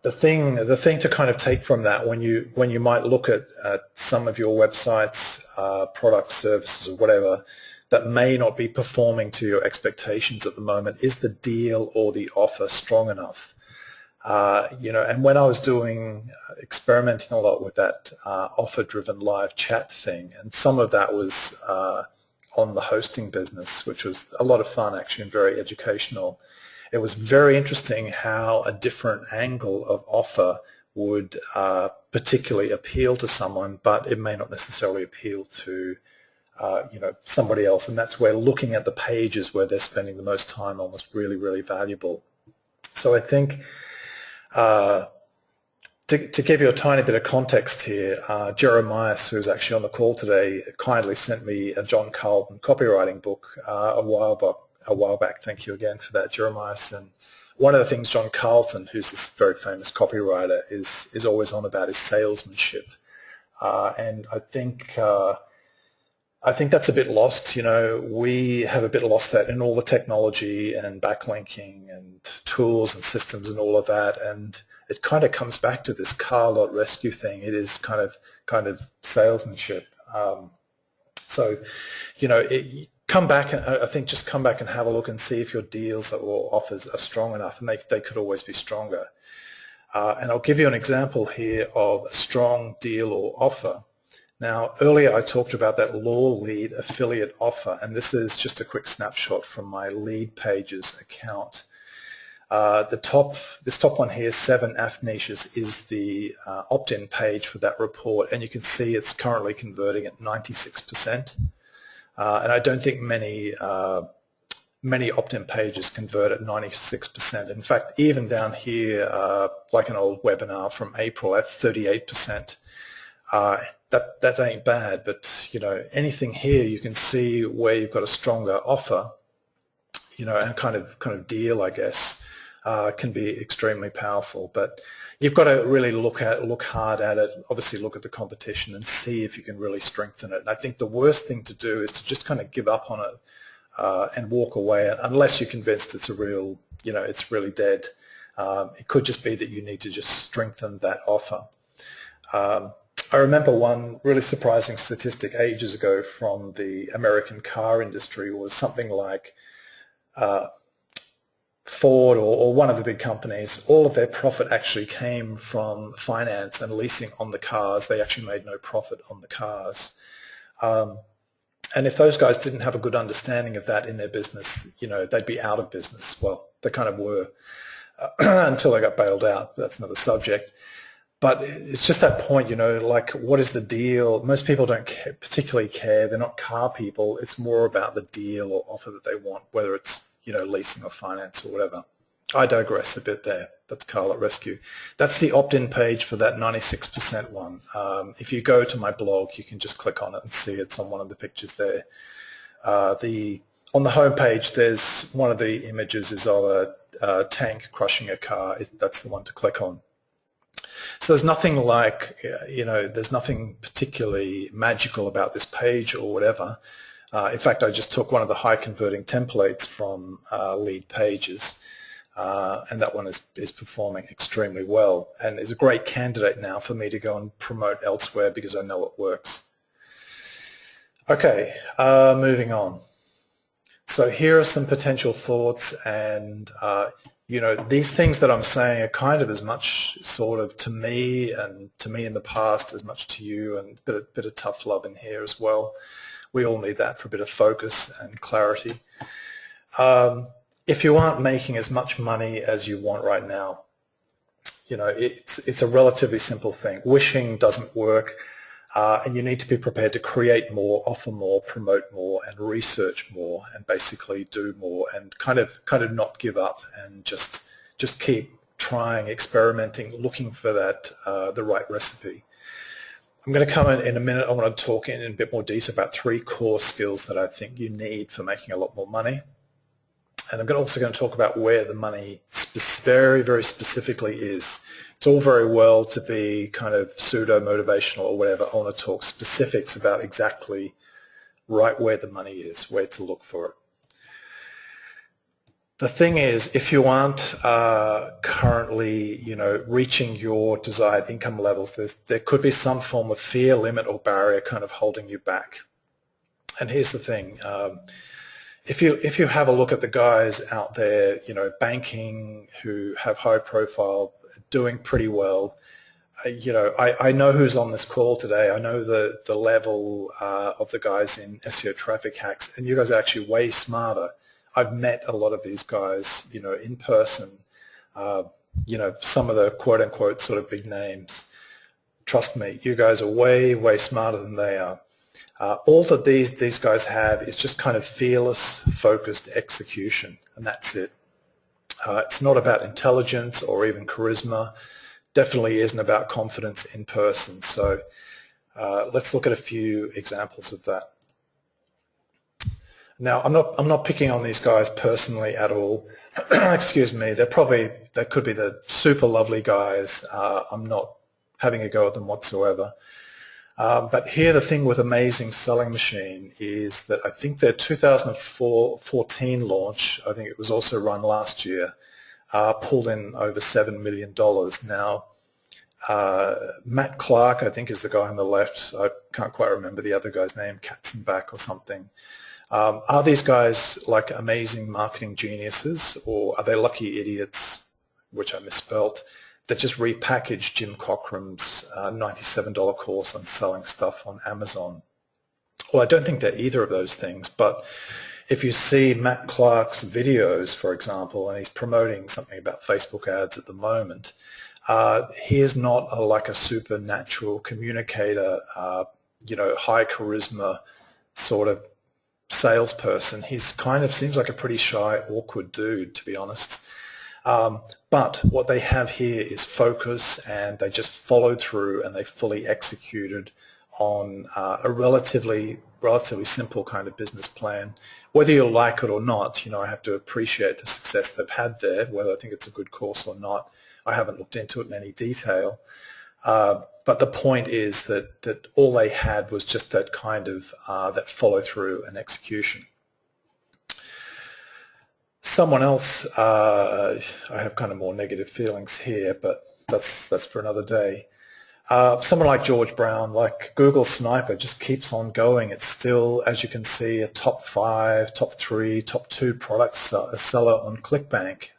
the thing to kind of take from that when you might look at some of your websites, products, services, or whatever that may not be performing to your expectations at the moment, is the deal or the offer strong enough? And when I was experimenting a lot with that offer-driven live chat thing, and some of that was on the hosting business, which was a lot of fun actually and very educational. It was very interesting how a different angle of offer would particularly appeal to someone, but it may not necessarily appeal to somebody else. And that's where looking at the pages where they're spending the most time on was really, really valuable. So I think to give you a tiny bit of context here, Jeremiah, who's actually on the call today, kindly sent me a John Carlton copywriting book a while back. Thank you again for that, Jeremiah. And one of the things John Carlton, who's this very famous copywriter, is always on about is salesmanship. And I think that's a bit lost. We have a bit lost that in all the technology and backlinking and tools and systems and all of that. And it kind of comes back to this car lot rescue thing. It is kind of salesmanship. Come back and I think just come back and have a look and see if your deals or offers are strong enough, and they could always be stronger. And I'll give you an example here of a strong deal or offer. Now, earlier I talked about that Law Lead affiliate offer, and this is just a quick snapshot from my Lead Pages account. This top one here, 7 AF niches, is the opt-in page for that report, and you can see it's currently converting at 96%. And I don't think many opt-in pages convert at 96%. In fact, even down here, like an old webinar from April at 38%, that ain't bad. But anything here, you can see where you've got a stronger offer, and kind of deal, I guess, can be extremely powerful. But you've got to really look hard at it, obviously look at the competition and see if you can really strengthen it. And I think the worst thing to do is to just kind of give up on it and walk away unless you're convinced it's it's really dead. It could just be that you need to just strengthen that offer. I remember one really surprising statistic ages ago from the American car industry was something like Ford or one of the big companies, all of their profit actually came from finance and leasing on the cars. They actually made no profit on the cars. And if those guys didn't have a good understanding of that in their business, they'd be out of business. Well, they kind of were until they got bailed out. That's another subject. But it's just that point, like, what is the deal? Most people don't particularly care. They're not car people. It's more about the deal or offer that they want, whether it's leasing or finance or whatever. I digress a bit there. That's Carl at Rescue. That's the opt-in page for that 96% one. If you go to my blog, you can just click on it and see it's on one of the pictures there. On the home page, there's one of the images is of a tank crushing a car. That's the one to click on. So there's nothing like, there's nothing particularly magical about this page or whatever. In fact, I just took one of the high converting templates from Lead Pages, and that one is performing extremely well and is a great candidate now for me to go and promote elsewhere because I know it works. Okay, moving on. So here are some potential thoughts, and these things that I'm saying are kind of as much sort of to me in the past as much to you, and a bit of tough love in here as well. We all need that for a bit of focus and clarity. If you aren't making as much money as you want right now, it's a relatively simple thing. Wishing doesn't work, and you need to be prepared to create more, offer more, promote more, and research more, and basically do more, and kind of not give up, and just keep trying, experimenting, looking for that the right recipe. I'm going to come in a minute. I want to talk in a bit more detail about 3 core skills that I think you need for making a lot more money. And I'm also going to talk about where the money very, very specifically is. It's all very well to be kind of pseudo-motivational or whatever. I want to talk specifics about exactly right where the money is, where to look for it. The thing is, if you aren't currently, reaching your desired income levels, there could be some form of fear, limit, or barrier kind of holding you back. And here's the thing: if you have a look at the guys out there, banking, who have high profile, doing pretty well. I know who's on this call today. I know the level of the guys in SEO traffic hacks, and you guys are actually way smarter. I've met a lot of these guys, in person, some of the quote-unquote sort of big names. Trust me, you guys are way, way smarter than they are. All that these guys have is just kind of fearless, focused execution, and that's it. It's not about intelligence or even charisma. Definitely isn't about confidence in person. So let's look at a few examples of that. Now, I'm not picking on these guys personally at all. Excuse me. They could be the super lovely guys. I'm not having a go at them whatsoever. But here, the thing with Amazing Selling Machine is that I think their 2014 launch, I think it was also run last year, pulled in over $7 million. Now, Matt Clark, I think, is the guy on the left. I can't quite remember the other guy's name, Katzenbach or something. Are these guys like amazing marketing geniuses, or are they lucky idiots, which I misspelt, that just repackaged Jim Cockrum's $97 course on selling stuff on Amazon? Well, I don't think they're either of those things, but if you see Matt Clark's videos, for example, and he's promoting something about Facebook ads at the moment, he is not like a supernatural communicator, high charisma sort of salesperson. He's kind of seems like a pretty shy, awkward dude, to be honest. But what they have here is focus, and they just followed through and they fully executed on a relatively simple kind of business plan. Whether you like it or not, I have to appreciate the success they've had there. Whether I think it's a good course or not, I haven't looked into it in any detail. But the point is that all they had was just that kind of that follow through and execution. Someone else, I have kind of more negative feelings here, but that's for another day. Someone like George Brown, like Google Sniper, just keeps on going. It's still, as you can see, a top 5, top 3, top 2 product seller on ClickBank.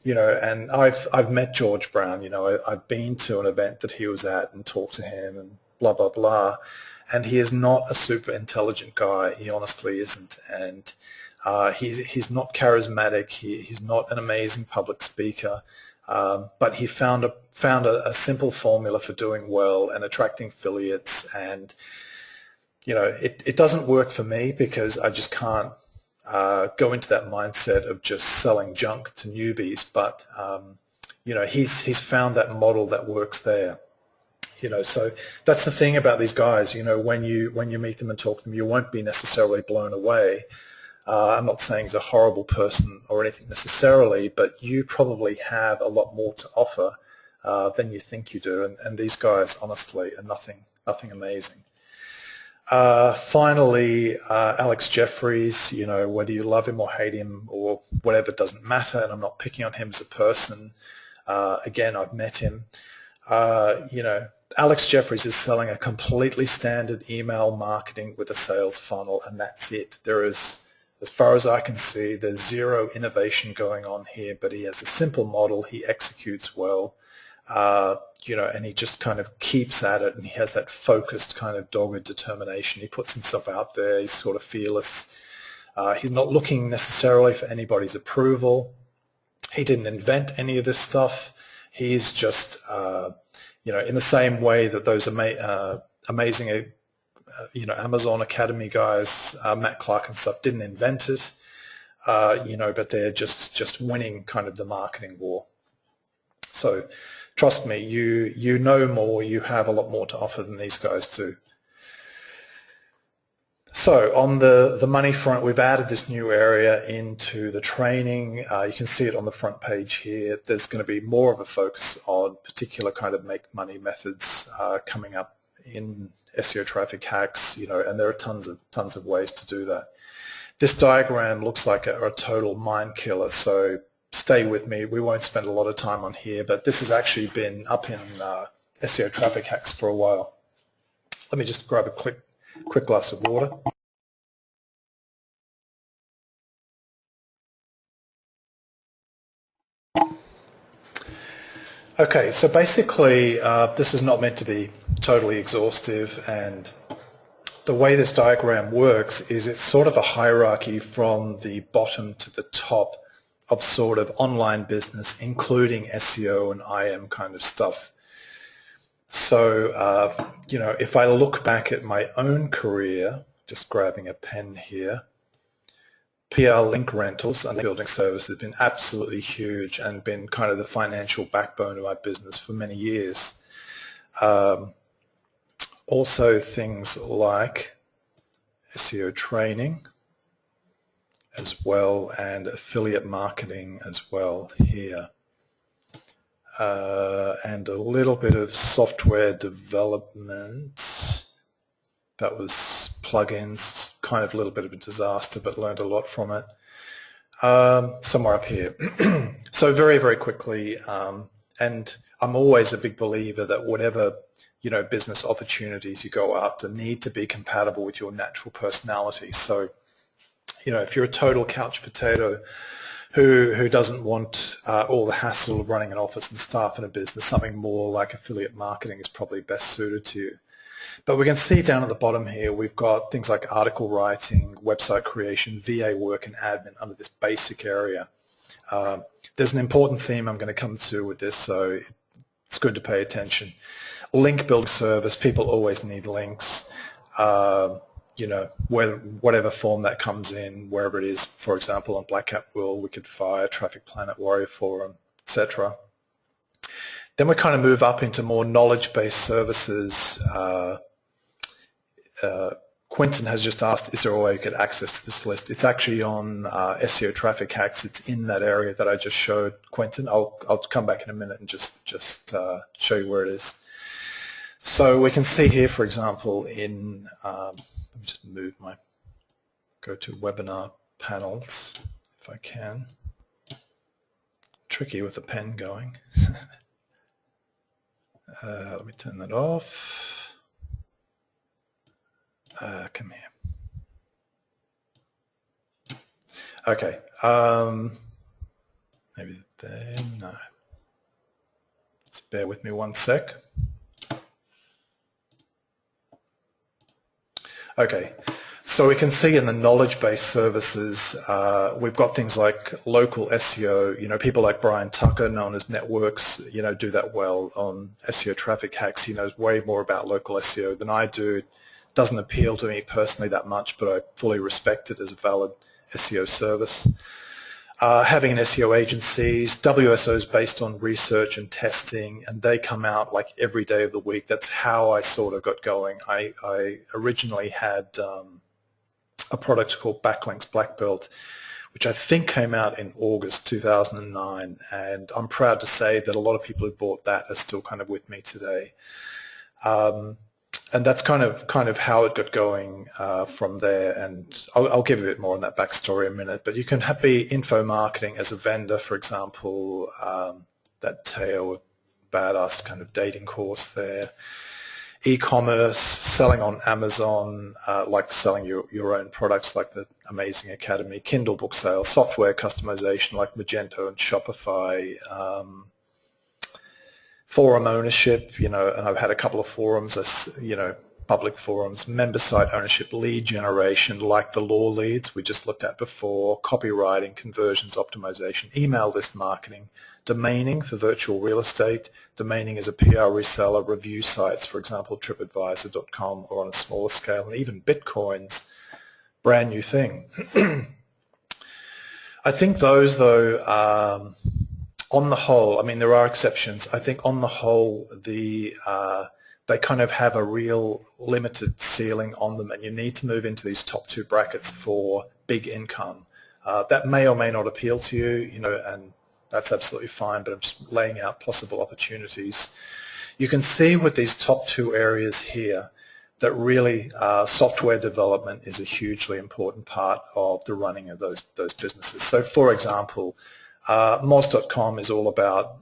And I've met George Brown. I've been to an event that he was at and talked to him and blah blah blah. And he is not a super intelligent guy. He honestly isn't. And he's not charismatic. He's not an amazing public speaker. But he found a simple formula for doing well and attracting affiliates. And it doesn't work for me because I just can't go into that mindset of just selling junk to newbies. But he's found that model that works there. So that's the thing about these guys. When you meet them and talk to them, you won't be necessarily blown away. I'm not saying he's a horrible person or anything necessarily, but you probably have a lot more to offer than you think you do. And these guys, honestly, are nothing amazing. Finally, Alex Jeffries, whether you love him or hate him or whatever, doesn't matter, and I'm not picking on him as a person. Again, I've met him. Alex Jeffries is selling a completely standard email marketing with a sales funnel, and that's it. There is, as far as I can see, there's zero innovation going on here, but he has a simple model. He executes well. And he just kind of keeps at it, and he has that focused kind of dogged determination. He puts himself out there. He's sort of fearless. He's not looking necessarily for anybody's approval. He didn't invent any of this stuff. He's just, in the same way that those amazing, Amazon Academy guys, Matt Clark and stuff, didn't invent it, but they're just winning kind of the marketing war. So trust me, you know more, you have a lot more to offer than these guys do. So on the money front, we've added this new area into the training. You can see it on the front page here. There's going to be more of a focus on particular kind of make money methods coming up in SEO traffic hacks, and there are tons of ways to do that. This diagram looks like a total mind killer, so stay with me. We won't spend a lot of time on here, but this has actually been up in SEO traffic hacks for a while. Let me just grab a quick glass of water. Okay, so basically this is not meant to be totally exhaustive, and the way this diagram works is it's sort of a hierarchy from the bottom to the top of sort of online business, including SEO and IM kind of stuff. So, you know, if I look back at my own career, just grabbing a pen here, PR link rentals and building services have been absolutely huge and been kind of the financial backbone of my business for many years. Also things like SEO training as well, and affiliate marketing as well here. And a little bit of software development. That was plugins, kind of a little bit of a disaster, but learned a lot from it. Somewhere up here. So very, very quickly, and I'm always a big believer that whatever, you know, business opportunities you go after need to be compatible with your natural personality. So, you know, if you're a total couch potato who doesn't want all the hassle of running an office and staff in a business, something more like affiliate marketing is probably best suited to you. But we can see down at the bottom here, we've got things like article writing, website creation, VA work, and admin under this basic area. There's an important theme I'm going to come to with this, so it's good to pay attention. Link building service, people always need links. You know, whatever form that comes in, wherever it is. For example, on Black Hat World, Wicked Fire, Traffic Planet, Warrior Forum, etc. Then we kind of move up into more knowledge-based services. Quentin has just asked, is there a way you could access this list? It's actually on SEO traffic hacks. It's in that area that I just showed, Quentin. I'll come back in a minute and just show you where it is. So we can see here, for example, in let me just move go to webinar panels if I can. Tricky with the pen going. Let me turn that off. Come here. Okay. Maybe there. No. Just bear with me one sec. Okay. So we can see in the knowledge-based services, we've got things like local SEO. You know, people like Brian Tucker, known as Networks, you know, do that well on SEO traffic hacks. He knows way more about local SEO than I do. It doesn't appeal to me personally that much, but I fully respect it as a valid SEO service. Having an SEO agencies, WSOs based on research and testing, and they come out like every day of the week. That's how I sort of got going. I originally had a product called Backlinks Black Belt, which I think came out in August 2009, and I'm proud to say that a lot of people who bought that are still kind of with me today. And that's kind of how it got going from there, and I'll give a bit more on that backstory in a minute. But you can be info marketing as a vendor, for example, that Teo badass kind of dating course there. E-commerce, selling on Amazon, like selling your own products like the Amazing Academy, Kindle book sales, software customization like Magento and Shopify, forum ownership, you know, and I've had a couple of forums, as you know, public forums, member site ownership, lead generation like the law leads we just looked at before, copywriting, conversions optimization, email list marketing, domaining for virtual real estate, domaining as a PR reseller, review sites, for example, tripadvisor.com, or on a smaller scale, and even Bitcoin's brand new thing. I think those, though, on the whole, I mean, there are exceptions. I think on the whole, they kind of have a real limited ceiling on them, and you need to move into these top two brackets for big income. That may or may not appeal to you, you know, and that's absolutely fine, but I'm just laying out possible opportunities. You can see with these top two areas here that really software development is a hugely important part of the running of those businesses. So, for example, M0St is all about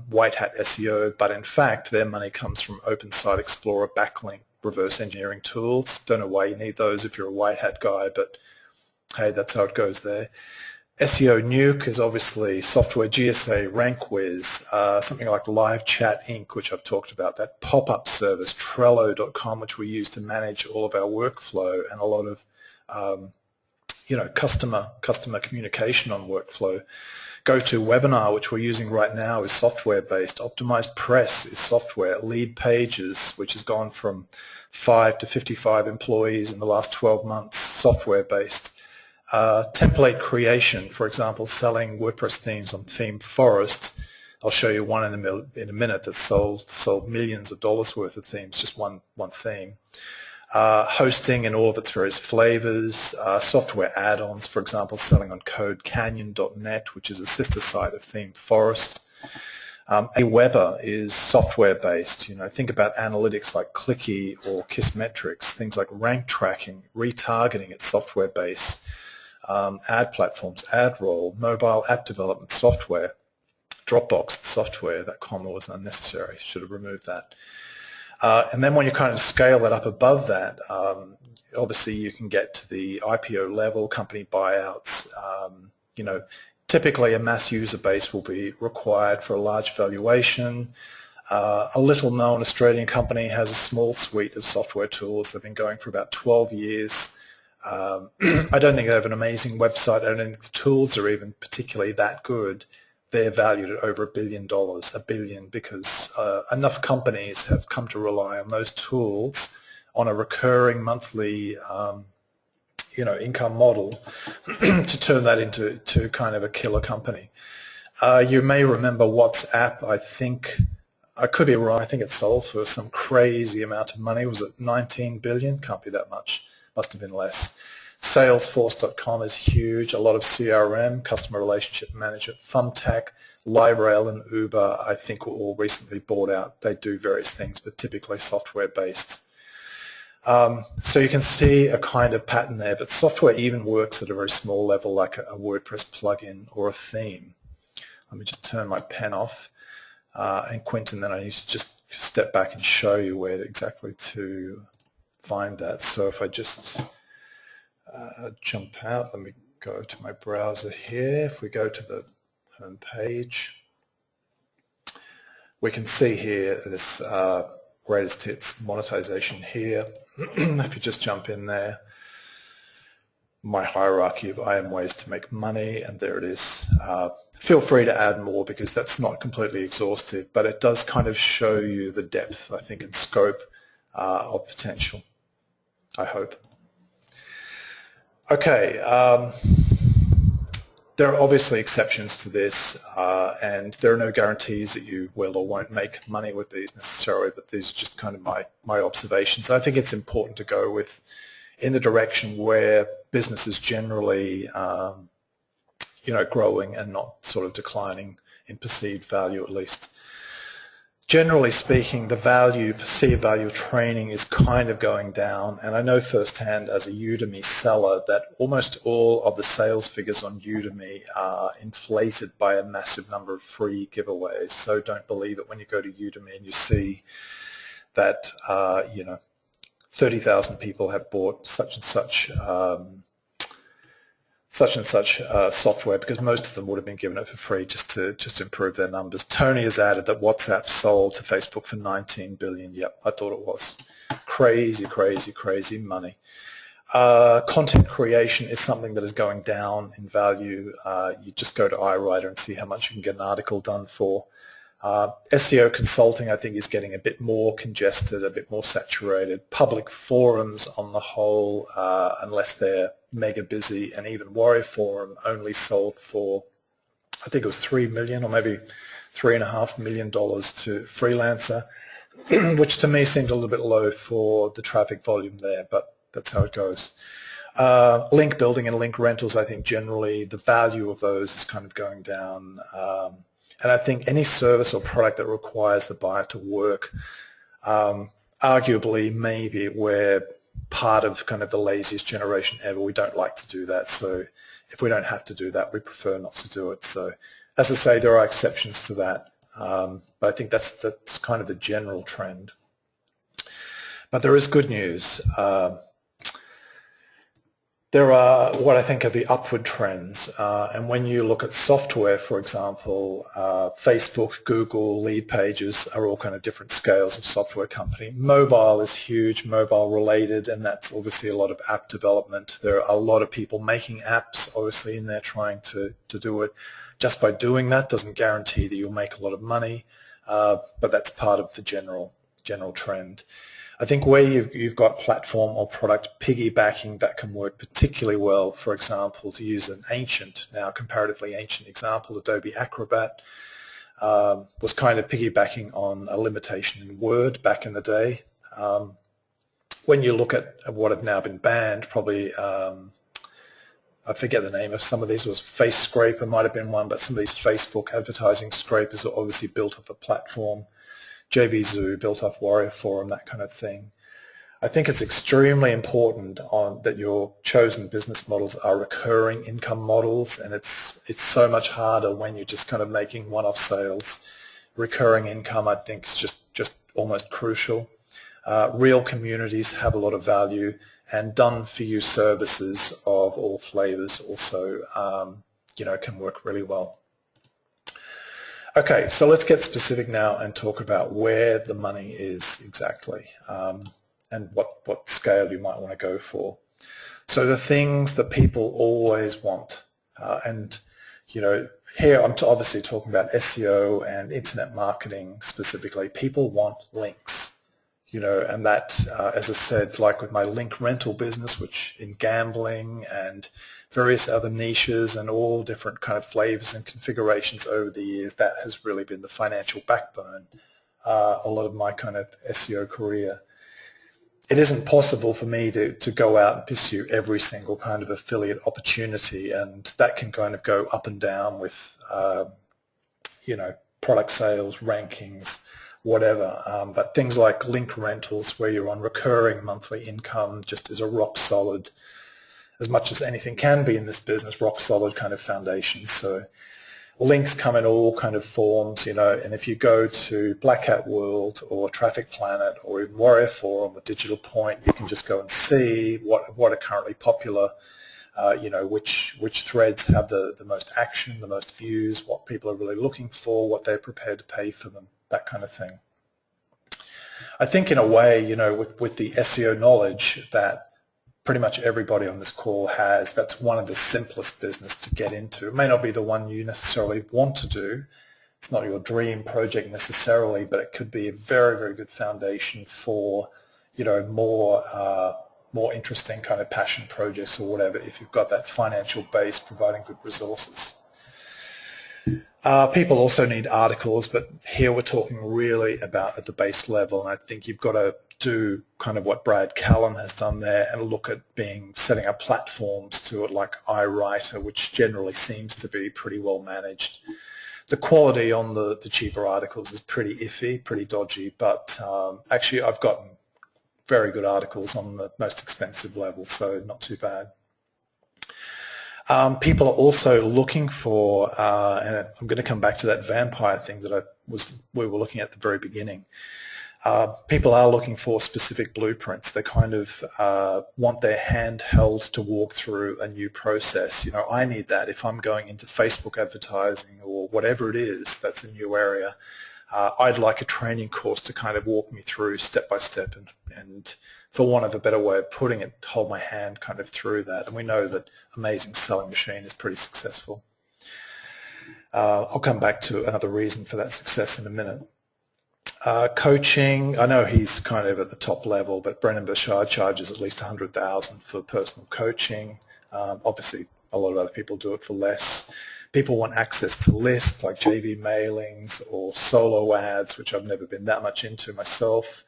white hat SEO, but in fact their money comes from Open Site Explorer, backlink, reverse engineering tools. Don't know why you need those if you're a white hat guy, but hey, that's how it goes there. SE0 is obviously software, GSA, RankWiz, something like Live Chat Inc., which I've talked about, that pop-up service, Trello.com, which we use to manage all of our workflow and a lot of customer communication on workflow. GoToWebinar, which we're using right now, is software-based. Optimized Press is software. Lead Pages, which has gone from 5 to 55 employees in the last 12 months, software-based. Template creation, for example, selling WordPress themes on Theme Forests. I'll show you one in a minute that sold millions of dollars worth of themes, just one theme. Hosting in all of its various flavors, software add-ons, for example, selling on CodeCanyon.net, which is a sister site of Theme Forest. Aweber is software-based. Think about analytics like Clicky or Kissmetrics, things like rank tracking, retargeting, it's software-based. Ad platforms, AdRoll, mobile app development software, Dropbox software. That comma was unnecessary, should have removed that. And then when you kind of scale that up above that, obviously you can get to the IPO level, company buyouts. Typically a mass user base will be required for a large valuation. A little-known Australian company has a small suite of software tools. They've been going for about 12 years. I don't think they have an amazing website. I don't think the tools are even particularly that good. They're valued at over $1 billion, because enough companies have come to rely on those tools on a recurring monthly income model to turn that into kind of a killer company. You may remember WhatsApp. I could be wrong. I think it sold for some crazy amount of money. Was it 19 billion? Can't be that much. Must have been less. Salesforce.com is huge. A lot of CRM, customer relationship management. Thumbtack, LiveRail, and Uber, I think, were all recently bought out. They do various things, but typically software-based. So you can see a kind of pattern there, but software even works at a very small level, like a WordPress plugin or a theme. Let me just turn my pen off. And Quentin, then I need to just step back and show you where exactly to find that. So if I just jump out, let me go to my browser here. If we go to the home page, we can see here this greatest hits monetization here. If you just jump in there, my hierarchy of IM ways to make money, and there it is. Feel free to add more because that's not completely exhaustive, but it does kind of show you the depth, I think, and scope of potential, I hope. Okay, there are obviously exceptions to this, and there are no guarantees that you will or won't make money with these necessarily, but these are just kind of my observations. I think it's important to go in the direction where business is generally growing and not sort of declining in perceived value, at least. Generally speaking, the perceived value of training is kind of going down, and I know firsthand as a Udemy seller that almost all of the sales figures on Udemy are inflated by a massive number of free giveaways. So don't believe it when you go to Udemy and you see that 30,000 people have bought such and such software, because most of them would have been given it for free just to improve their numbers. Tony has added that WhatsApp sold to Facebook for 19 billion. Yep, I thought it was. Crazy, crazy, crazy money. Content creation is something that is going down in value. You just go to iWriter and see how much you can get an article done for. SEO consulting, I think, is getting a bit more congested, a bit more saturated. Public forums on the whole, unless they're mega busy, and even Warrior Forum only sold for, I think it was $3 million or maybe $3.5 million to Freelancer, which to me seemed a little bit low for the traffic volume there, but that's how it goes. Link building and link rentals, I think generally the value of those is kind of going down. And I think any service or product that requires the buyer to work, arguably maybe we're part of kind of the laziest generation ever. We don't like to do that. So if we don't have to do that, we prefer not to do it. So as I say, there are exceptions to that. But I think that's kind of the general trend. But there is good news. There are what I think are the upward trends, and when you look at software, for example, Facebook, Google, Lead Pages are all kind of different scales of software company. Mobile is huge, mobile related, and that's obviously a lot of app development. There are a lot of people making apps, obviously, in there trying to do it. Just by doing that doesn't guarantee that you'll make a lot of money, but that's part of the general trend. I think where you've got platform or product piggybacking, that can work particularly well. For example, to use an comparatively ancient example, Adobe Acrobat was kind of piggybacking on a limitation in Word back in the day. When you look at what have now been banned, probably I forget the name of some of these, was Face Scraper might have been one, but some of these Facebook advertising scrapers are obviously built off a platform. JVZoo built off Warrior Forum, that kind of thing. I think it's extremely important that your chosen business models are recurring income models, and it's so much harder when you're just kind of making one-off sales. Recurring income, I think, is just almost crucial. Real communities have a lot of value, and done-for-you services of all flavors also, can work really well. Okay, so let's get specific now and talk about where the money is exactly, and what scale you might want to go for. So the things that people always want, and here I'm obviously talking about SEO and internet marketing specifically. People want links, and that, as I said, like with my link rental business, which in gambling and various other niches and all different kind of flavors and configurations over the years, that has really been the financial backbone a lot of my kind of SEO career. It isn't possible for me to go out and pursue every single kind of affiliate opportunity, and that can kind of go up and down with product sales, rankings, whatever. But things like link rentals, where you're on recurring monthly income, just is a rock solid, as much as anything can be in this business, rock solid kind of foundation. So links come in all kind of forms, and if you go to Black Hat World or Traffic Planet or even Warrior Forum or Digital Point, you can just go and see what are currently popular, which threads have the most action, the most views, what people are really looking for, what they're prepared to pay for them, that kind of thing. I think in a way, with the SEO knowledge that pretty much everybody on this call has, that's one of the simplest business to get into. It may not be the one you necessarily want to do. It's not your dream project necessarily, but it could be a very, very good foundation for, more interesting kind of passion projects or whatever, if you've got that financial base providing good resources. People also need articles, but here we're talking really about at the base level, and I think you've got to do kind of what Brad Callen has done there and look at setting up platforms to it like iWriter, which generally seems to be pretty well managed. The quality on the cheaper articles is pretty iffy, pretty dodgy, but actually I've gotten very good articles on the most expensive level, so not too bad. People are also looking for, and I'm going to come back to that vampire thing that we were looking at the very beginning. People are looking for specific blueprints. They kind of want their hand held to walk through a new process. I need that if I'm going into Facebook advertising or whatever it is that's a new area. I'd like a training course to kind of walk me through step by step and for want of a better way of putting it, hold my hand kind of through that. And we know that Amazing Selling Machine is pretty successful. I'll come back to another reason for that success in a minute. Coaching, I know he's kind of at the top level, but Brennan Burchard charges at least $100,000 for personal coaching. Obviously, a lot of other people do it for less. People want access to lists like JV mailings or solo ads, which I've never been that much into myself.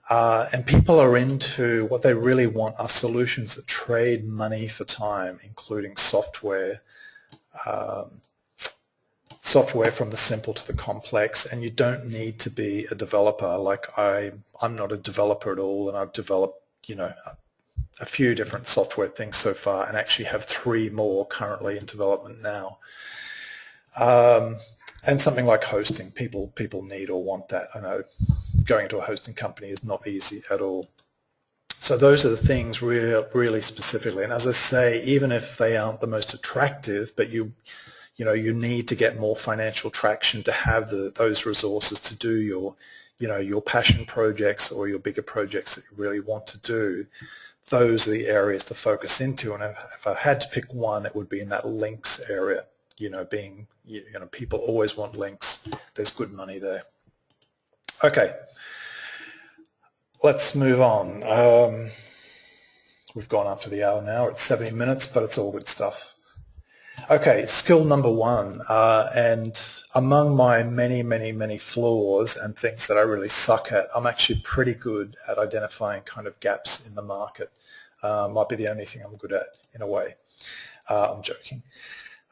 And people are into, what they really want are solutions that trade money for time, including software. software from the simple to the complex, and you don't need to be a developer. Like I'm not a developer at all, and I've developed, a few different software things so far, and actually have 3 more currently in development now. And something like hosting, people need or want that. I know going to a hosting company is not easy at all. So those are the things really specifically. And as I say, even if they aren't the most attractive, but you need to get more financial traction to have those resources to do your passion projects or your bigger projects that you really want to do. Those are the areas to focus into. And if I had to pick one, it would be in that links area. People always want links. There's good money there. Okay, let's move on. We've gone up to the hour now. It's 70 minutes, but it's all good stuff. Okay, skill number 1, and among my many flaws and things that I really suck at, I'm actually pretty good at identifying kind of gaps in the market. Might be the only thing I'm good at in a way. I'm joking.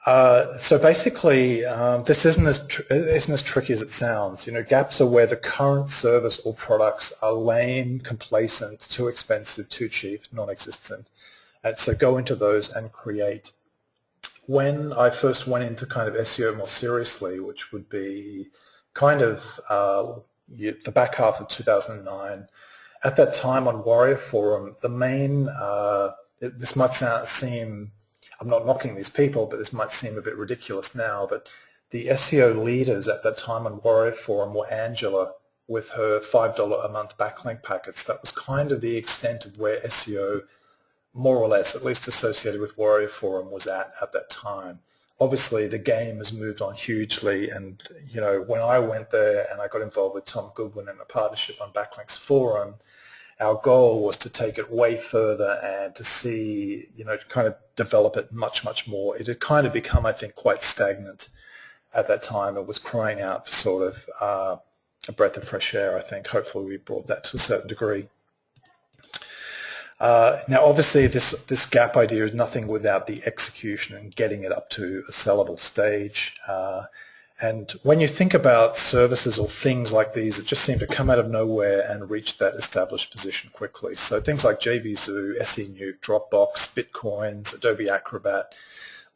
So basically, this isn't as tricky as it sounds. Gaps are where the current service or products are lame, complacent, too expensive, too cheap, non-existent. And so go into those and create. When I first went into kind of SEO more seriously, which would be kind of the back half of 2009, at that time on Warrior Forum, the main, this might seem, I'm not knocking these people, but this might seem a bit ridiculous now, but the SEO leaders at that time on Warrior Forum were Angela with her $5 a month backlink packets. That was kind of the extent of where SEO, more or less, at least associated with Warrior Forum, was at that time. Obviously, the game has moved on hugely, and when I went there and I got involved with Tom Goodwin in a partnership on Backlinks Forum, our goal was to take it way further and to see, to kind of develop it much more. It had kind of become, I think, quite stagnant at that time. It was crying out for sort of a breath of fresh air, I think. Hopefully we brought that to a certain degree. Now, obviously, this gap idea is nothing without the execution and getting it up to a sellable stage. And when you think about services or things like these that just seem to come out of nowhere and reach that established position quickly. So things like JVZoo, SE0Ney, Dropbox, Bitcoins, Adobe Acrobat,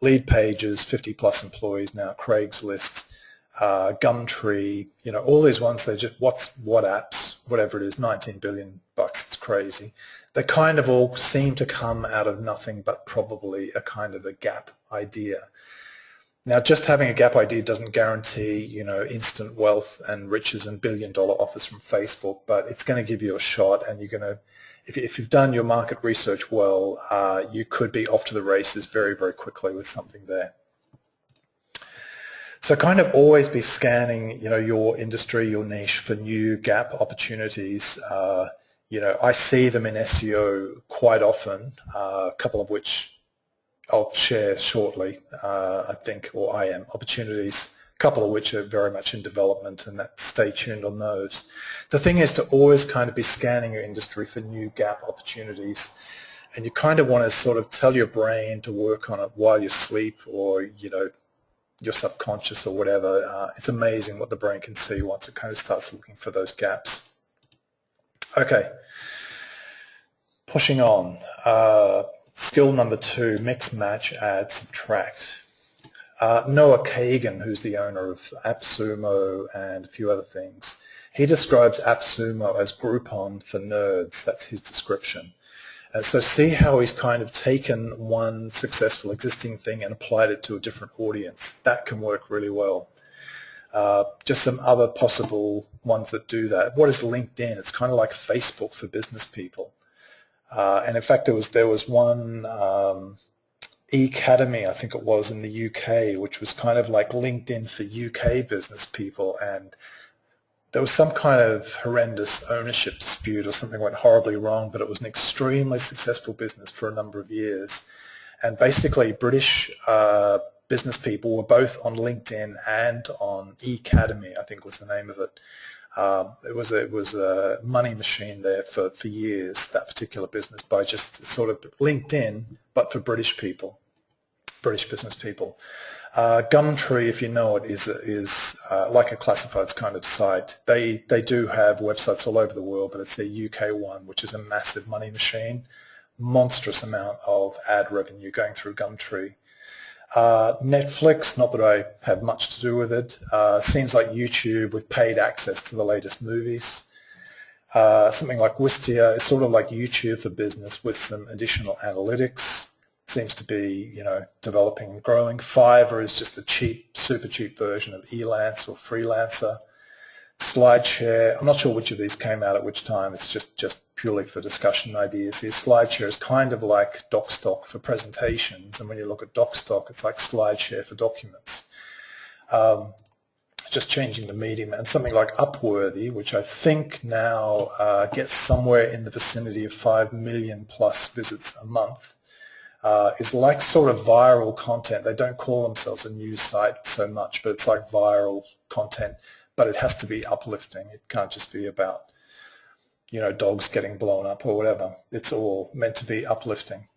Lead Pages, 50 plus employees now, Craigslist, Gumtree, all these ones, they're just what apps, whatever it is, $19 billion, it's crazy. They kind of all seem to come out of nothing but probably a kind of a gap idea. Now, just having a gap idea doesn't guarantee, instant wealth and riches and billion-dollar offers from Facebook, but it's going to give you a shot, and you're going to, if you've done your market research well, you could be off to the races very very with something there. So kind of always be scanning, your industry, your niche for new gap opportunities. I see them in SEO quite often, a couple of which I'll share shortly, I think, or I am, opportunities, a couple of which are very much in development, and stay tuned on those. The thing is to always kind of be scanning your industry for new gap opportunities, and you kind of want to sort of tell your brain to work on it while you sleep, or, your subconscious or whatever. It's amazing what the brain can see once it kind of starts looking for those gaps. Okay, pushing on. Skill number 2, mix, match, add, subtract. Noah Kagan, who's the owner of AppSumo and a few other things, he describes AppSumo as Groupon for nerds. That's his description. So see how he's kind of taken one successful existing thing and applied it to a different audience. That can work really well. Just some other possible ones that do that. What is LinkedIn? It's kind of like Facebook for business people. And in fact, there was one Academy, I think it was, in the UK, which was kind of like LinkedIn for UK business people, and there was some kind of horrendous ownership dispute or something went horribly wrong, but it was an extremely successful business for a number of years. And basically, British business people were both on LinkedIn and on Academy, I think was the name of it. It was a money machine there for years, that particular business, by just sort of LinkedIn, but for British people. British business people. Gumtree, if you know it, is like a classifieds kind of site. They do have websites all over the world, but it's their UK one, which is a massive money machine. Monstrous amount of ad revenue going through Gumtree. Netflix, not that I have much to do with it, seems like YouTube with paid access to the latest movies. Something like Wistia is sort of like YouTube for business with some additional analytics. Seems to be, developing and growing. Fiverr is just a cheap, super cheap version of Elance or Freelancer. SlideShare, I'm not sure which of these came out at which time. It's just purely for discussion ideas here. SlideShare is kind of like DocStock for presentations, and when you look at DocStock, it's like SlideShare for documents. Just changing the medium. And something like Upworthy, which I think now gets somewhere in the vicinity of 5 million plus visits a month, is like sort of viral content. They don't call themselves a news site so much, but it's like viral content, but it has to be uplifting. It can't just be about, dogs getting blown up or whatever. It's all meant to be uplifting.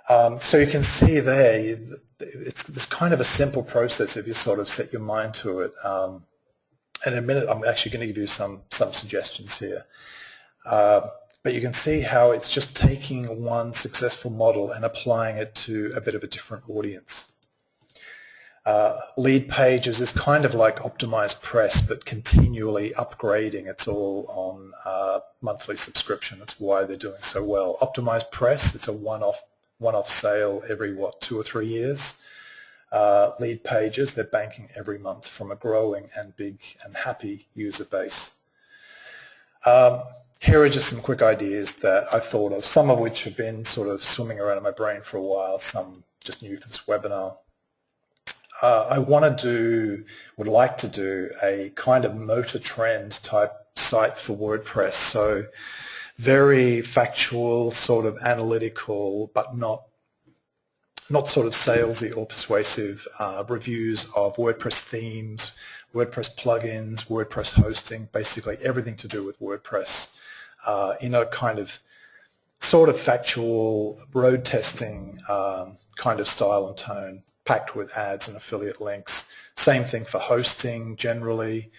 So you can see there, it's kind of a simple process if you sort of set your mind to it. And in a minute, I'm actually going to give you some suggestions here. But you can see how it's just taking one successful model and applying it to a bit of a different audience. Lead pages is kind of like optimized press, but continually upgrading. It's all on monthly subscription. That's why they're doing so well. Optimized press, it's a one-off sale every, 2 or 3 years. Lead pages, they're banking every month from a growing and big and happy user base. Here are just some quick ideas that I thought of, some of which have been sort of swimming around in my brain for a while, some just new for this webinar. I would like to do a kind of motor trend type site for WordPress. So very factual, sort of analytical, but not sort of salesy or persuasive reviews of WordPress themes, WordPress plugins, WordPress hosting, basically everything to do with WordPress in a kind of sort of factual road testing kind of style and tone, packed with ads and affiliate links. Same thing for hosting generally.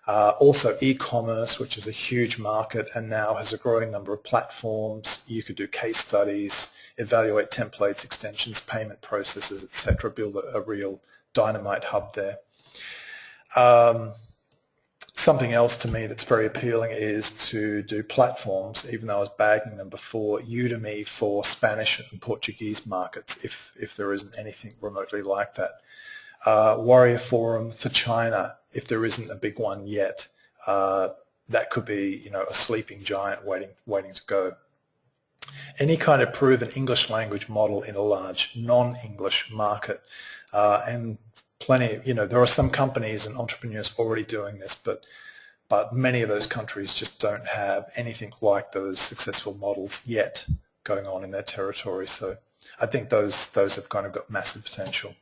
Also e-commerce, which is a huge market and now has a growing number of platforms. You could do case studies, evaluate templates, extensions, payment processes, etc. Build a real dynamite hub there. Something else to me that's very appealing is to do platforms, even though I was bagging them before, Udemy for Spanish and Portuguese markets, if there isn't anything remotely like that. Warrior Forum for China, if there isn't a big one yet. That could be, a sleeping giant waiting to go. Any kind of proven English language model in a large non-English market. And plenty, there are some companies and entrepreneurs already doing this, but many of those countries just don't have anything like those successful models yet going on in their territory. So I think those have kind of got massive potential.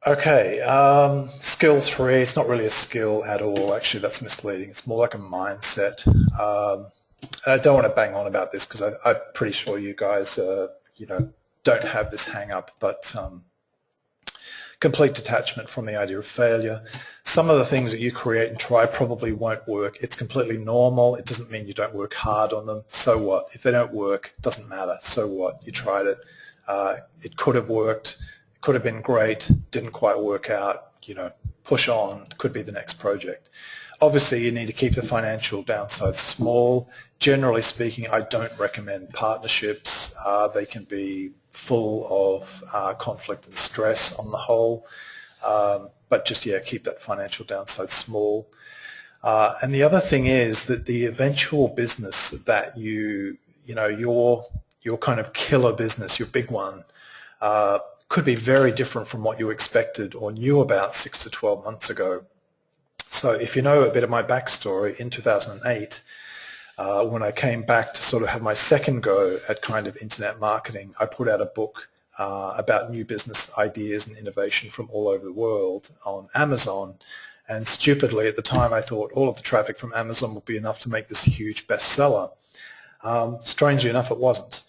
Okay, skill 3, it's not really a skill at all. Actually, that's misleading. It's more like a mindset. And I don't want to bang on about this because I'm pretty sure you guys, don't have this hang-up, but complete detachment from the idea of failure. Some of the things that you create and try probably won't work. It's completely normal. It doesn't mean you don't work hard on them. So what? If they don't work, it doesn't matter. So what? You tried it. It could have worked. It could have been great. Didn't quite work out. Push on. Could be the next project. Obviously, you need to keep the financial downside small. Generally speaking, I don't recommend partnerships. They can be full of conflict and stress on the whole, but just keep that financial downside small. And the other thing is that the eventual business that your kind of killer business, your big one, could be very different from what you expected or knew about 6 to 12 months ago. So if you know a bit of my backstory, in 2008, when I came back to sort of have my second go at kind of internet marketing, I put out a book about new business ideas and innovation from all over the world on Amazon. And stupidly at the time I thought all of the traffic from Amazon would be enough to make this a huge bestseller. Strangely enough, it wasn't.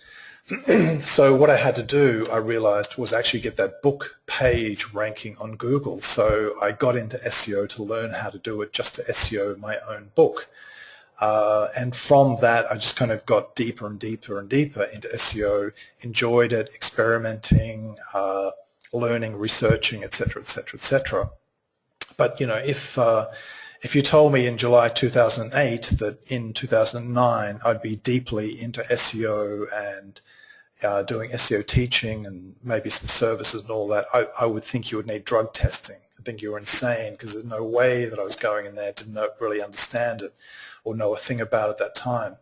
So what I had to do, I realized, was actually get that book page ranking on Google. So I got into SEO to learn how to do it, just to SEO my own book. And from that, I just kind of got deeper and deeper and deeper into SEO, enjoyed it, experimenting, learning, researching, etc., etc., etc. But you know, if you told me in July 2008 that in 2009 I'd be deeply into SEO and doing SEO teaching and maybe some services and all that, I would think you would need drug testing. I think you were insane, because there's no way that I was going in there to not really understand it or know a thing about it at that time.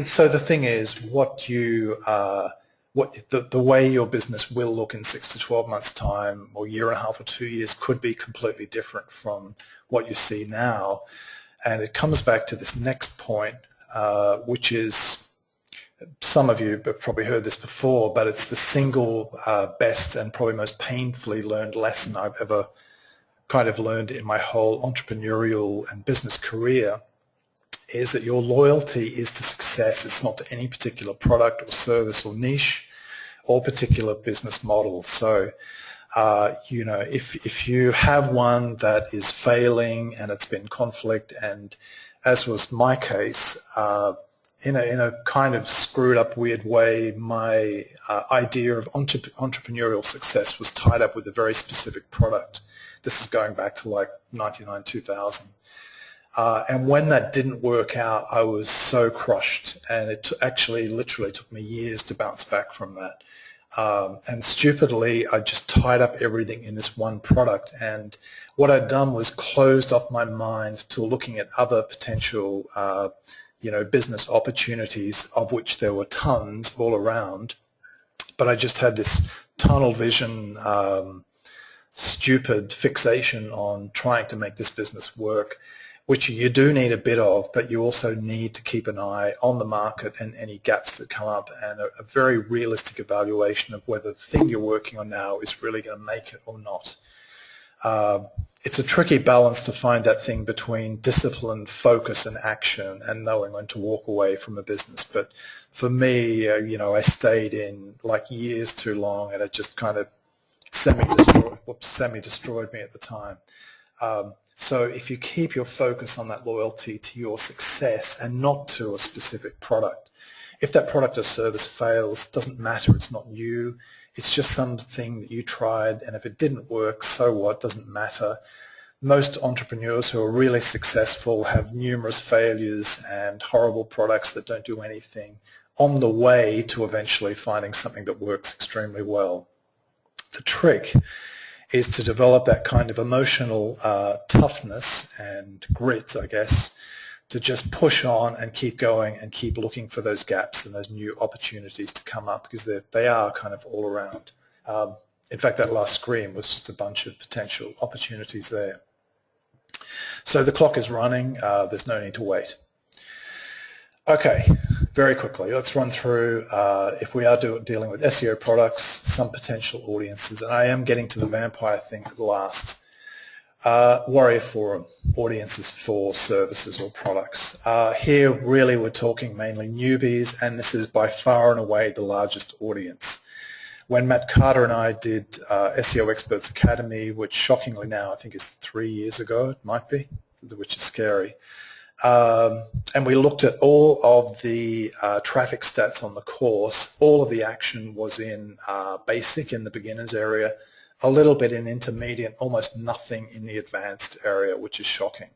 So the thing is, the way your business will look in 6 to 12 months' time, or year and a half or 2 years, could be completely different from what you see now. And it comes back to this next point, which is, some of you have probably heard this before, but it's the single best and probably most painfully learned lesson I've ever kind of learned in my whole entrepreneurial and business career, is that your loyalty is to success. It's not to any particular product or service or niche or particular business model. So, you know, if you have one that is failing and it's been conflict, and as was my case, in a kind of screwed up weird way, my idea of entrepreneurial success was tied up with a very specific product. This is going back to like 99, 2000. And when that didn't work out, I was so crushed, and it actually literally took me years to bounce back from that. And stupidly, I just tied up everything in this one product, and what I'd done was closed off my mind to looking at other potential you know, business opportunities, of which there were tons all around. But I just had this tunnel vision, stupid fixation on trying to make this business work, which you do need a bit of, but you also need to keep an eye on the market and any gaps that come up, and a very realistic evaluation of whether the thing you're working on now is really going to make it or not. It's a tricky balance to find that thing between discipline, focus, and action, and knowing when to walk away from a business. But for me, you know, I stayed in like years too long, and it just kind of semi-destroyed me at the time. So if you keep your focus on that loyalty to your success and not to a specific product, if that product or service fails, it doesn't matter. It's not you. It's just something that you tried, and if it didn't work, so what? Doesn't matter. Most entrepreneurs who are really successful have numerous failures and horrible products that don't do anything on the way to eventually finding something that works extremely well. The trick is to develop that kind of emotional toughness and grit, I guess, to just push on and keep going and keep looking for those gaps and those new opportunities to come up, because they are kind of all around. In fact, that last screen was just a bunch of potential opportunities there. So the clock is running. There's no need to wait. Okay, very quickly, let's run through, if we are dealing with SEO products, some potential audiences. And I am getting to the vampire thing at last. Warrior Forum, audiences for services or products. Here, really, we're talking mainly newbies, and this is by far and away the largest audience. When Matt Carter and I did SEO Experts Academy, which shockingly now I think is 3 years ago, it might be, which is scary, and we looked at all of the traffic stats on the course. All of the action was in basic, in the beginners area, a little bit in intermediate, almost nothing in the advanced area, which is shocking.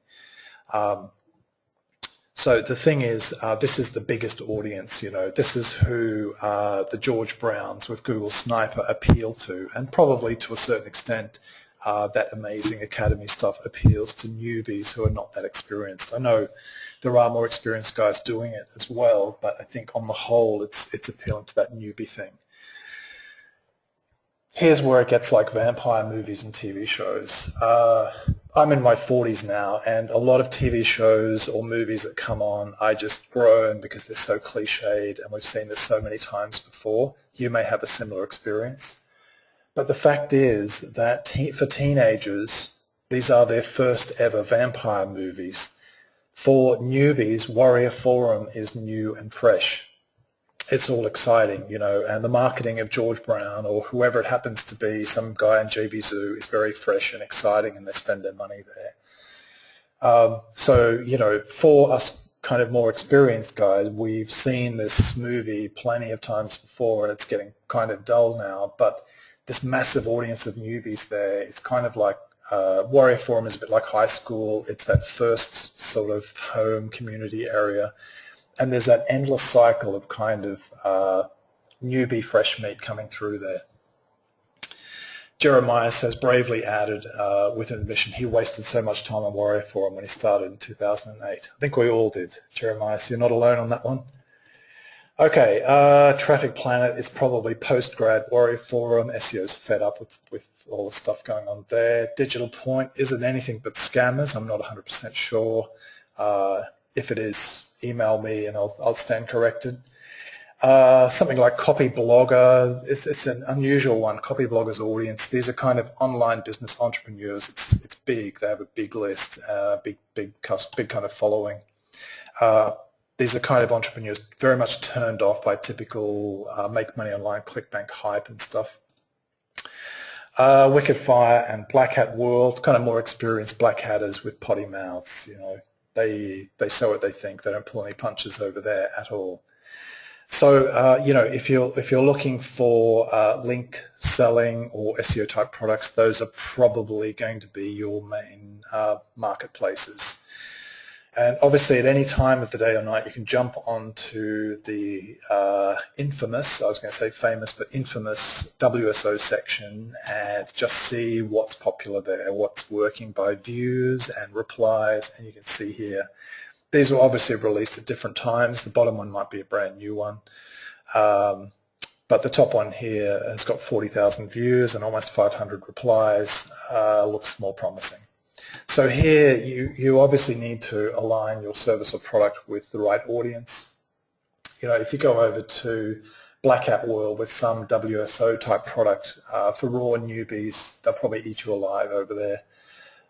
So the thing is, this is the biggest audience, you know. This is who the George Browns with Google Sniper appeal to, and probably to a certain extent that amazing academy stuff appeals to newbies who are not that experienced. I know there are more experienced guys doing it as well, but I think on the whole it's appealing to that newbie thing. Here's where it gets like vampire movies and TV shows. I'm in my 40s now, and a lot of TV shows or movies that come on, I just groan because they're so cliched, and we've seen this so many times before. You may have a similar experience. But the fact is that for teenagers, these are their first ever vampire movies. For newbies, Warrior Forum is new and fresh. it's all exciting, you know, and the marketing of George Brown or whoever it happens to be, some guy in JVZoo, is very fresh and exciting, and they spend their money there. So, you know, for us kind of more experienced guys, we've seen this movie plenty of times before, and it's getting kind of dull now, but this massive audience of newbies there, it's kind of like Warrior Forum is a bit like high school. It's that first sort of home community area, and there's that endless cycle of kind of newbie fresh meat coming through there. Jeremiah has bravely added with an admission he wasted so much time on Warrior Forum when he started in 2008. I think we all did, Jeremiah, so you're not alone on that one. Okay, Traffic Planet is probably post-grad Warrior Forum. SEO's fed up with all the stuff going on there. Digital Point isn't anything but scammers. I'm not 100% sure. If it is, email me and I'll stand corrected. Something like Copy Blogger, it's an unusual one. Copy Blogger's audience, these are kind of online business entrepreneurs. It's big. They have a big list, big kind of following. These are kind of entrepreneurs very much turned off by typical make money online, ClickBank hype and stuff. Wicked Fire and Black Hat World, kind of more experienced black hatters with potty mouths. You know, they say what they think. They don't pull any punches over there at all. So you know, if you're looking for link selling or SEO type products, those are probably going to be your main marketplaces. And obviously, at any time of the day or night, you can jump onto the infamous, I was going to say famous, but infamous WSO section and just see what's popular there, what's working by views and replies. And you can see here, these were obviously released at different times. The bottom one might be a brand new one. But the top one here has got 40,000 views and almost 500 replies. Looks more promising. So here you obviously need to align your service or product with the right audience. You know, if you go over to Black Hat World with some WSO type product for raw newbies, they'll probably eat you alive over there.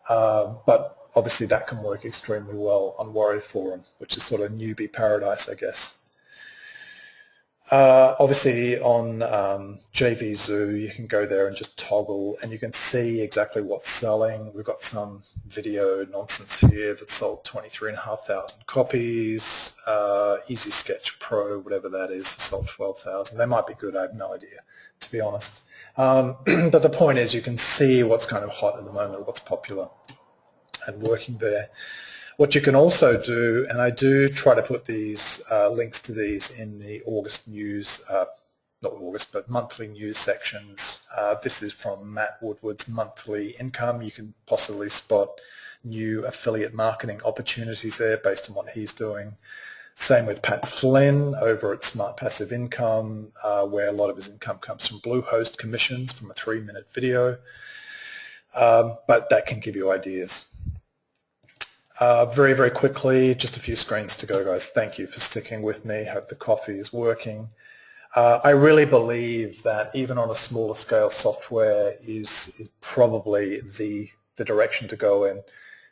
But obviously that can work extremely well on Warrior Forum, which is sort of newbie paradise, I guess. Obviously on JVZoo, you can go there and just toggle and you can see exactly what's selling. We've got some video nonsense here that sold 23,500 copies. Easy Sketch Pro, whatever that is, sold 12,000. They might be good, I have no idea, to be honest. But the point is you can see what's kind of hot at the moment, what's popular and working there. What you can also do, and I do try to put these links to these in the August news, not August, but monthly news sections. This is from Matt Woodward's monthly income. You can possibly spot new affiliate marketing opportunities there based on what he's doing. Same with Pat Flynn over at Smart Passive Income, where a lot of his income comes from Bluehost commissions from a 3-minute video. But that can give you ideas. Very, very quickly, just a few screens to go, guys. Thank you for sticking with me. Hope the coffee is working. I really believe that even on a smaller scale, software is probably the direction to go in.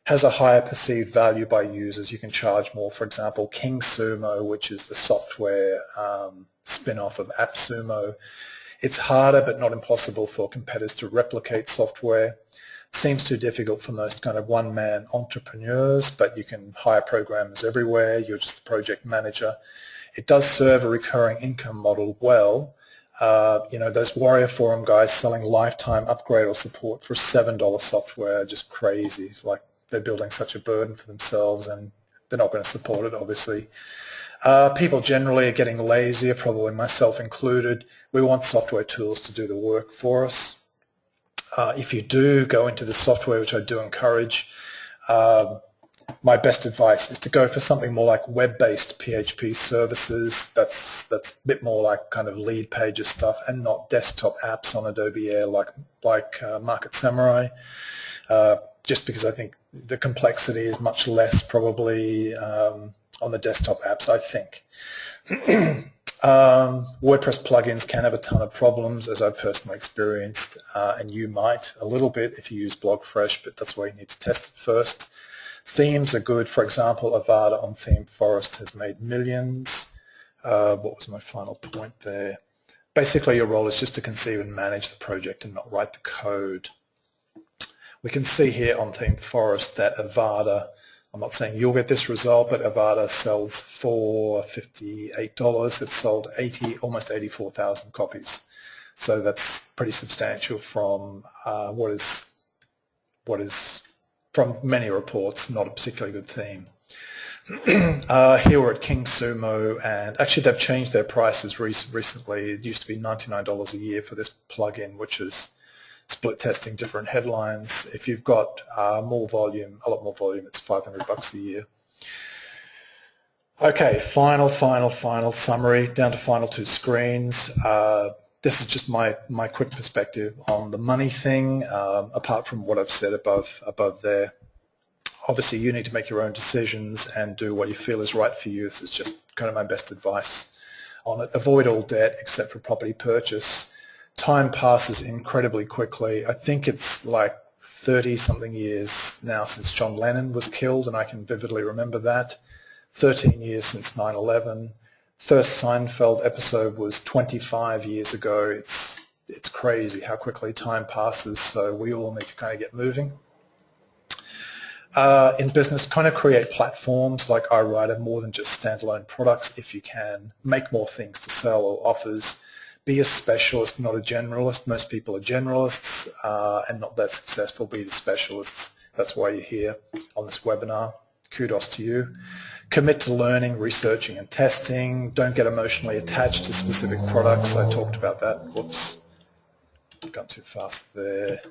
Has a higher perceived value by users. You can charge more. For example, KingSumo, which is the software spin-off of AppSumo. It's harder but not impossible for competitors to replicate software. Seems too difficult for most kind of one-man entrepreneurs, but you can hire programmers everywhere. You're just the project manager. It does serve a recurring income model well. You know, those Warrior Forum guys selling lifetime upgrade or support for $7 software are just crazy. Like, they're building such a burden for themselves and they're not going to support it, obviously. People generally are getting lazier, probably myself included. We want software tools to do the work for us. If you do go into the software, which I do encourage, my best advice is to go for something more like web-based PHP services. That's a bit more like kind of lead pages stuff and not desktop apps on Adobe Air like Market Samurai, just because I think the complexity is much less probably on the desktop apps, I think. WordPress plugins can have a ton of problems, as I've personally experienced, and you might a little bit if you use BlogFresh, but that's why you need to test it first. Themes are good. For example, Avada on Theme Forest has made millions. what was my final point there? Basically, your role is just to conceive and manage the project and not write the code. We can see here on Theme Forest that Avada, I'm not saying you'll get this result, but Avada sells for $58. It sold almost 84,000 copies. So that's pretty substantial from what is from many reports not a particularly good theme. Here we're at King Sumo, and actually they've changed their prices recently. It used to be $99 a year for this plugin, which is split testing different headlines. If you've got more volume, a lot more volume, it's $500 a year. Okay, final summary, down to final two screens. This is just my quick perspective on the money thing, apart from what I've said above there. Obviously, you need to make your own decisions and do what you feel is right for you. This is just kind of my best advice on it. Avoid all debt except for property purchase. Time passes incredibly quickly. I think it's like 30-something years now since John Lennon was killed, and I can vividly remember that. 13 years since 9/11. First Seinfeld episode was 25 years ago. It's crazy how quickly time passes, so we all need to kind of get moving. In business, kind of create platforms like iWriter, more than just standalone products if you can. Make more things to sell or offers. Be a specialist, not a generalist. Most people are generalists and not that successful. Be the specialists. That's why you're here on this webinar. Kudos to you. Commit to learning, researching, and testing. Don't get emotionally attached to specific products. I talked about that. Whoops. I've gone too fast there.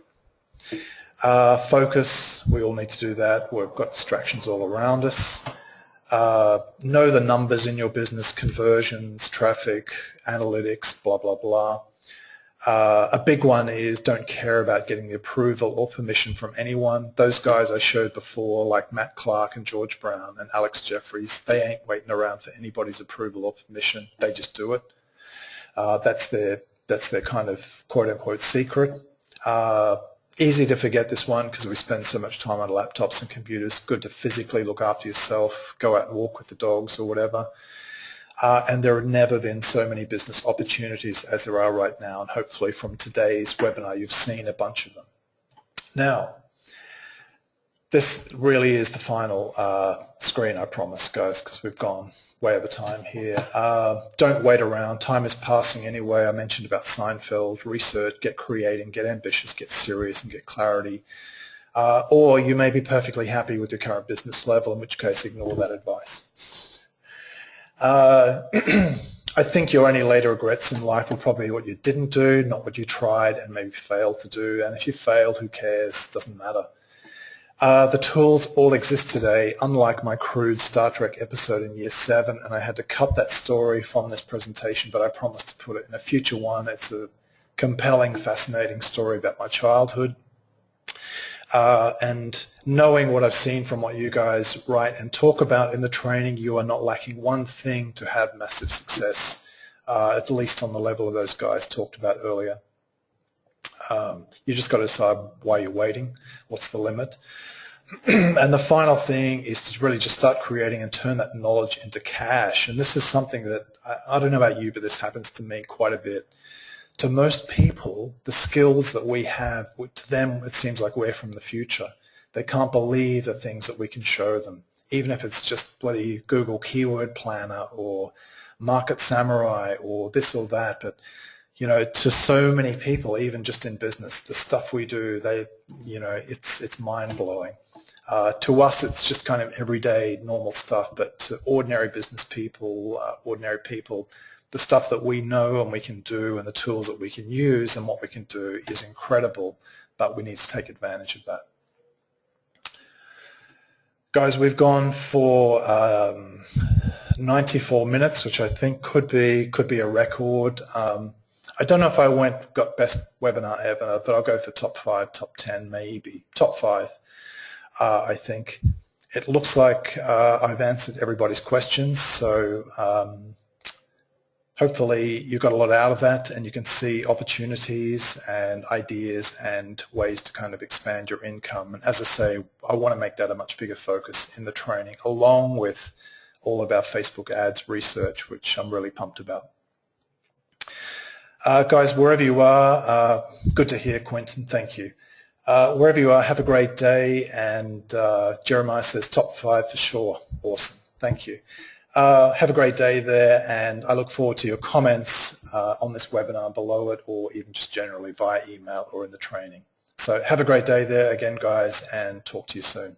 Focus, we all need to do that. We've got distractions all around us. Know the numbers in your business, conversions, traffic, analytics, blah, blah, blah. A big one is don't care about getting the approval or permission from anyone. Those guys I showed before, like Matt Clark and George Brown and Alex Jeffries, they ain't waiting around for anybody's approval or permission. They just do it. That's their kind of quote-unquote secret. Easy to forget this one because we spend so much time on laptops and computers. Good to physically look after yourself, go out and walk with the dogs or whatever. And there have never been so many business opportunities as there are right now, and hopefully from today's webinar you've seen a bunch of them. Now, this really is the final screen, I promise, guys, because we've gone way over time here. Don't wait around. Time is passing anyway. I mentioned about Seinfeld. Research, get creating, get ambitious, get serious, and get clarity. Or you may be perfectly happy with your current business level, in which case ignore that advice. I think your only later regrets in life will probably be what you didn't do, not what you tried and maybe failed to do. And if you failed, who cares? Doesn't matter. The tools all exist today, unlike my crude Star Trek episode in Year 7, and I had to cut that story from this presentation, but I promised to put it in a future one. It's a compelling, fascinating story about my childhood. And knowing what I've seen from what you guys write and talk about in the training, you are not lacking one thing to have massive success, at least on the level of those guys talked about earlier. You just got to decide why you're waiting, what's the limit. And the final thing is to really just start creating and turn that knowledge into cash. And this is something that, I don't know about you, but this happens to me quite a bit. To most people, the skills that we have, to them it seems like we're from the future. They can't believe the things that we can show them, even if it's just bloody Google Keyword Planner or Market Samurai or this or that. But you know, to so many people, even just in business, the stuff we do, it's mind-blowing. To us, it's just kind of everyday, normal stuff, but to ordinary business people, the stuff that we know and we can do and the tools that we can use and what we can do is incredible, but we need to take advantage of that. Guys, we've gone for 94 minutes, which I think could be a record. I don't know if I got best webinar ever, but I'll go for top 5, top 10, maybe. Top 5, I think. It looks like I've answered everybody's questions, so hopefully you got a lot out of that and you can see opportunities and ideas and ways to kind of expand your income. And as I say, I want to make that a much bigger focus in the training, along with all of our Facebook ads research, which I'm really pumped about. Guys, wherever you are, good to hear, Quentin, thank you. Wherever you are, have a great day, and Jeremiah says top 5 for sure. Awesome, thank you. Have a great day there, and I look forward to your comments on this webinar below it, or even just generally via email or in the training. So have a great day there again, guys, and talk to you soon.